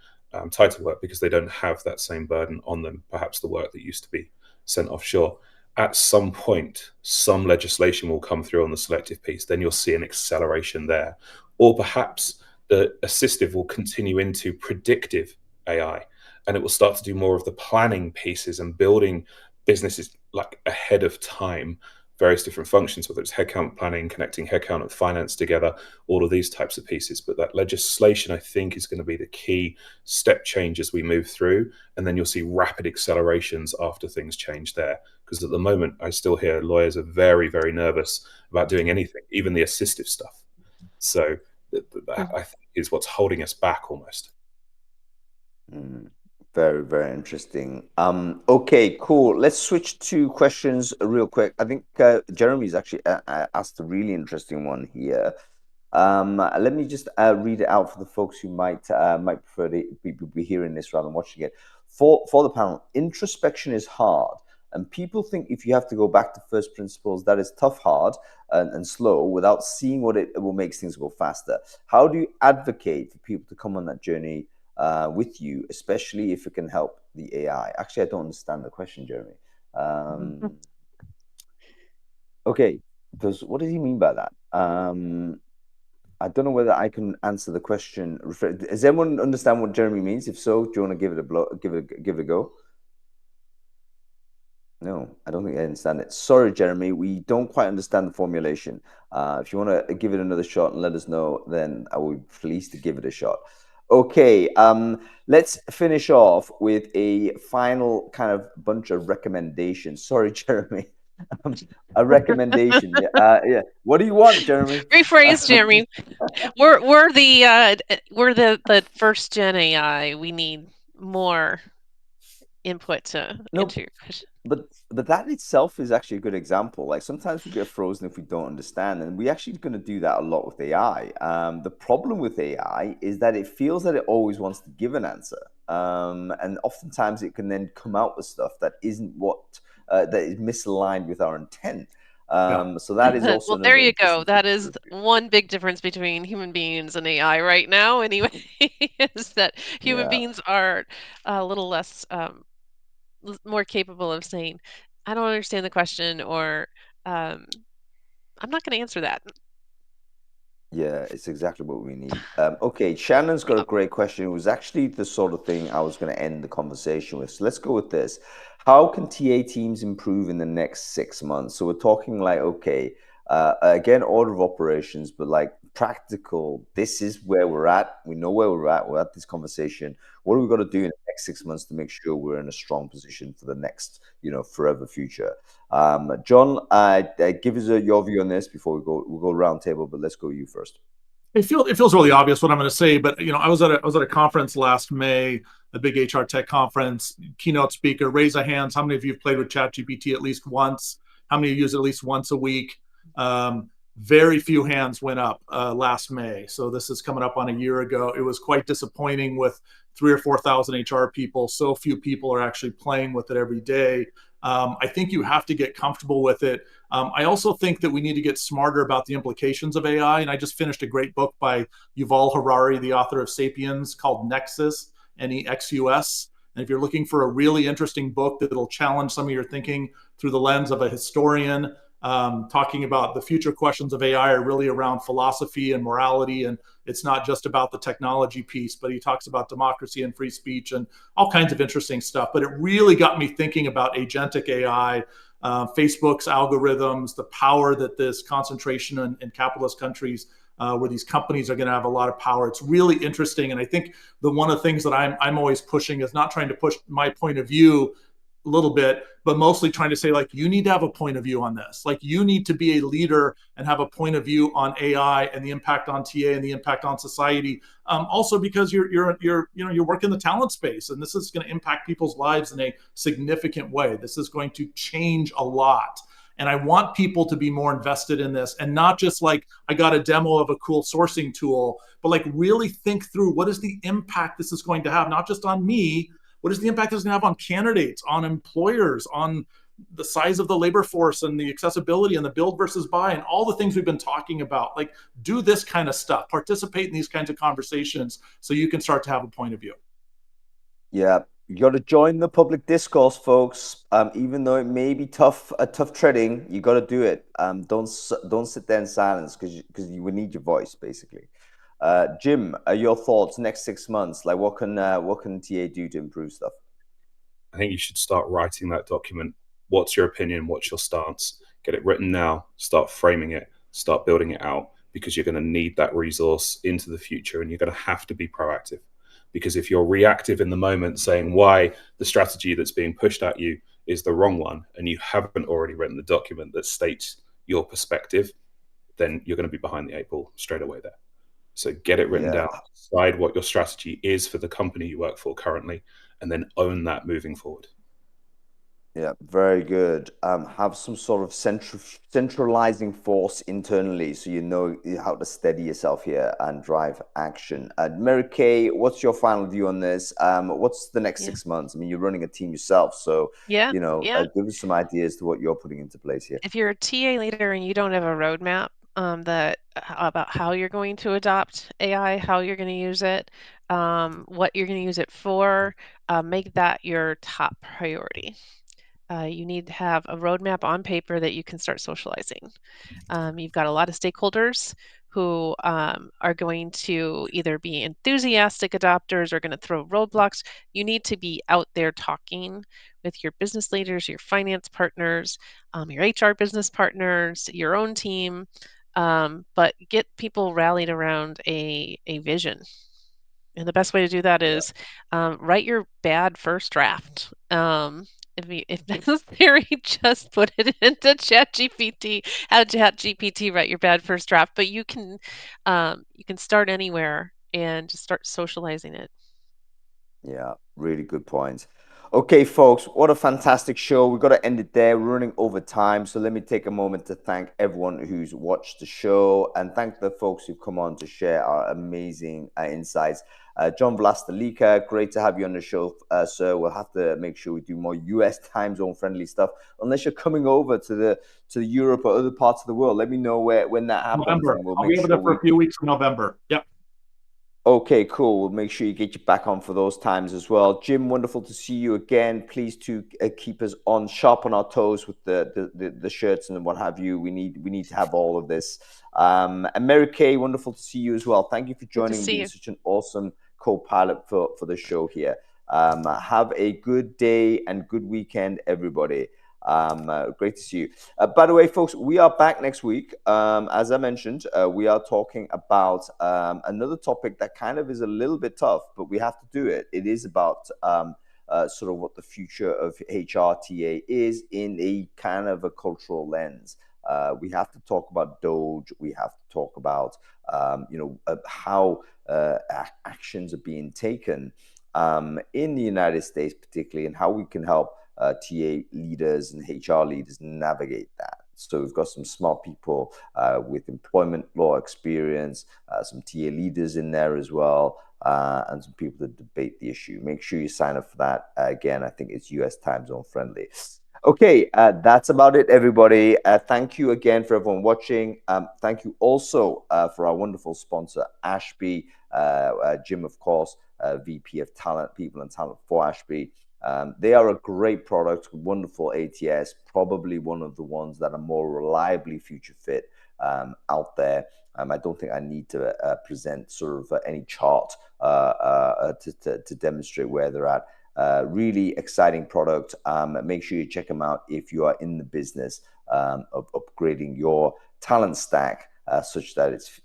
title work because they don't have that same burden on them, perhaps the work that used to be sent offshore. At some point, some legislation will come through on the selective piece, then you'll see an acceleration there. Or perhaps the assistive will continue into predictive AI, and it will start to do more of the planning pieces and building businesses like ahead of time, various different functions, whether it's headcount planning, connecting headcount and finance together, all of these types of pieces. But that legislation, I think, is going to be the key step change as we move through. And then you'll see rapid accelerations after things change there. Because at the moment, I still hear lawyers are very, very nervous about doing anything, even the assistive stuff. So that I think is what's holding us back almost. Very, very interesting. Okay, cool. Let's switch to questions real quick. I think Jeremy's actually asked a really interesting one here. Let me just read it out for the folks who might prefer to be hearing this rather than watching it. For the panel, introspection is hard, and people think if you have to go back to first principles, that is tough, hard, and slow without seeing what it will make things go faster. How do you advocate for people to come on that journey with you, especially if it can help the AI? Actually, I don't understand the question, Jeremy. Okay, because what does he mean by that? I don't know whether I can answer the question. Does everyone understand what Jeremy means? If so, do you want to give it a go? No, I don't think I understand it. Sorry, Jeremy, we don't quite understand the formulation. If you want to give it another shot and let us know, then I will be pleased to give it a shot. Okay, let's finish off with a final kind of bunch of recommendations. Sorry, Jeremy. A recommendation. Yeah. What do you want, Jeremy? Rephrase, Jeremy. We're the first gen AI. We need more input into your question. But that itself is actually a good example. Like sometimes we get frozen if we don't understand, and we're actually going to do that a lot with AI. The problem with AI is that it feels that it always wants to give an answer, and oftentimes it can then come out with stuff that isn't that is misaligned with our intent. So that is also well, there you go. That is one big difference between human beings and AI right now. Anyway, is that human beings are a little less. More capable of saying, I don't understand the question, or I'm not going to answer that. Yeah, it's exactly what we need. Okay, Shannon's got a great question. It was actually the sort of thing I was going to end the conversation with. So let's go with this. How can TA teams improve in the next 6 months? So we're talking like, okay, again, order of operations, but like practical, this is where we're at. We know where we're at. We're at this conversation. What are we got to do in the next 6 months to make sure we're in a strong position for the next, forever future? John, give us your view on this before we'll go round table, but let's go you first. It feels really obvious what I'm going to say, but I was at a conference last May, a big HR tech conference. Keynote speaker, raise of hands. How many of you have played with ChatGPT at least once? How many of you use it at least once a week? Very few hands went up last May. So this is coming up on a year ago. It was quite disappointing with 3,000 or 4,000 HR people. So few people are actually playing with it every day. I think you have to get comfortable with it. I also think that we need to get smarter about the implications of AI. And I just finished a great book by Yuval Harari, the author of Sapiens, called Nexus, Nexus. And if you're looking for a really interesting book that'll challenge some of your thinking through the lens of a historian, talking about the future questions of AI are really around philosophy and morality. And it's not just about the technology piece, but he talks about democracy and free speech and all kinds of interesting stuff. But it really got me thinking about agentic AI, Facebook's algorithms, the power that this concentration in capitalist countries, where these companies are going to have a lot of power. It's really interesting. And I think one of the things that I'm always pushing is not trying to push my point of view a little bit, but mostly trying to say, like, you need to have a point of view on this. Like, you need to be a leader and have a point of view on AI and the impact on TA and the impact on society. Also because you're working the talent space, and this is going to impact people's lives in a significant way. This is going to change a lot. And I want people to be more invested in this, and not just like, I got a demo of a cool sourcing tool, but like really think through, what is the impact this is going to have, not just on me, what is the impact this is going to have on candidates, on employers, on the size of the labor force and the accessibility and the build versus buy and all the things we've been talking about. Like, do this kind of stuff, participate in these kinds of conversations so you can start to have a point of view. Yeah, you got to join the public discourse, folks. Even though it may be tough treading, you got to do it. Don't sit there in silence, because you will need your voice, basically. Jim, your thoughts next 6 months? Like, what can TA do to improve stuff? I think you should start writing that document. What's your opinion? What's your stance? Get it written now. Start framing it. Start building it out, because you're going to need that resource into the future, and you're going to have to be proactive. Because if you're reactive in the moment, saying why the strategy that's being pushed at you is the wrong one, and you haven't already written the document that states your perspective, then you're going to be behind the 8 ball straight away there. So get it written down, decide what your strategy is for the company you work for currently, and then own that moving forward. Yeah, very good. Have some sort of centralizing force internally, so you know how to steady yourself here and drive action. Mary Kay, what's your final view on this? What's the next 6 months? I mean, you're running a team yourself, so give us some ideas to what you're putting into place here. If you're a TA leader and you don't have a roadmap about how you're going to adopt AI, how you're going to use it, what you're going to use it for, make that your top priority. You need to have a roadmap on paper that you can start socializing. You've got a lot of stakeholders who are going to either be enthusiastic adopters or going to throw roadblocks. You need to be out there talking with your business leaders, your finance partners, your HR business partners, your own team, but get people rallied around a vision. And the best way to do that is write your bad first draft. If necessary, just put it into ChatGPT. Have ChatGPT write your bad first draft. But you can start anywhere and just start socializing it. Yeah, really good points. Okay, folks, what a fantastic show. We've got to end it there. We're running over time. So let me take a moment to thank everyone who's watched the show, and thank the folks who've come on to share our amazing insights. John Vlastelica, great to have you on the show, sir. We'll have to make sure we do more US time zone friendly stuff, unless you're coming over to Europe or other parts of the world. Let me know when that happens. November. And we'll I'll make be over there for a few weeks in November. Yep. Okay, cool. We'll make sure you get you back on for those times as well. Jim, wonderful to see you again. Please to keep us sharp on our toes with the shirts and what have you. We need to have all of this. And Mary Kay, wonderful to see you as well. Thank you for joining me. Being such an awesome co-pilot for the show here. Have a good day and good weekend, everybody. Great to see you. By the way, folks, we are back next week. As I mentioned, we are talking about another topic that kind of is a little bit tough, but we have to do it. It is about sort of what the future of HRTA is in a kind of a cultural lens. We have to talk about Doge. We have to talk about how actions are being taken in the United States, particularly, and how we can help TA leaders and HR leaders navigate that. So we've got some smart people with employment law experience, some TA leaders in there as well, and some people that debate the issue. Make sure you sign up for that. Again, I think it's US time zone friendly. Okay, that's about it, everybody. Thank you again for everyone watching. Thank you also for our wonderful sponsor, Ashby. Jim, of course, VP of Talent, People and Talent for Ashby. They are a great product, wonderful ATS, probably one of the ones that are more reliably future fit out there. I don't think I need to present sort of any chart to demonstrate where they're at. Really exciting product. Make sure you check them out if you are in the business of upgrading your talent stack such that it's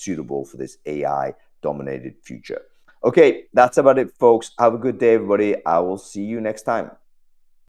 suitable for this AI-dominated future. Okay, that's about it, folks. Have a good day, everybody. I will see you next time.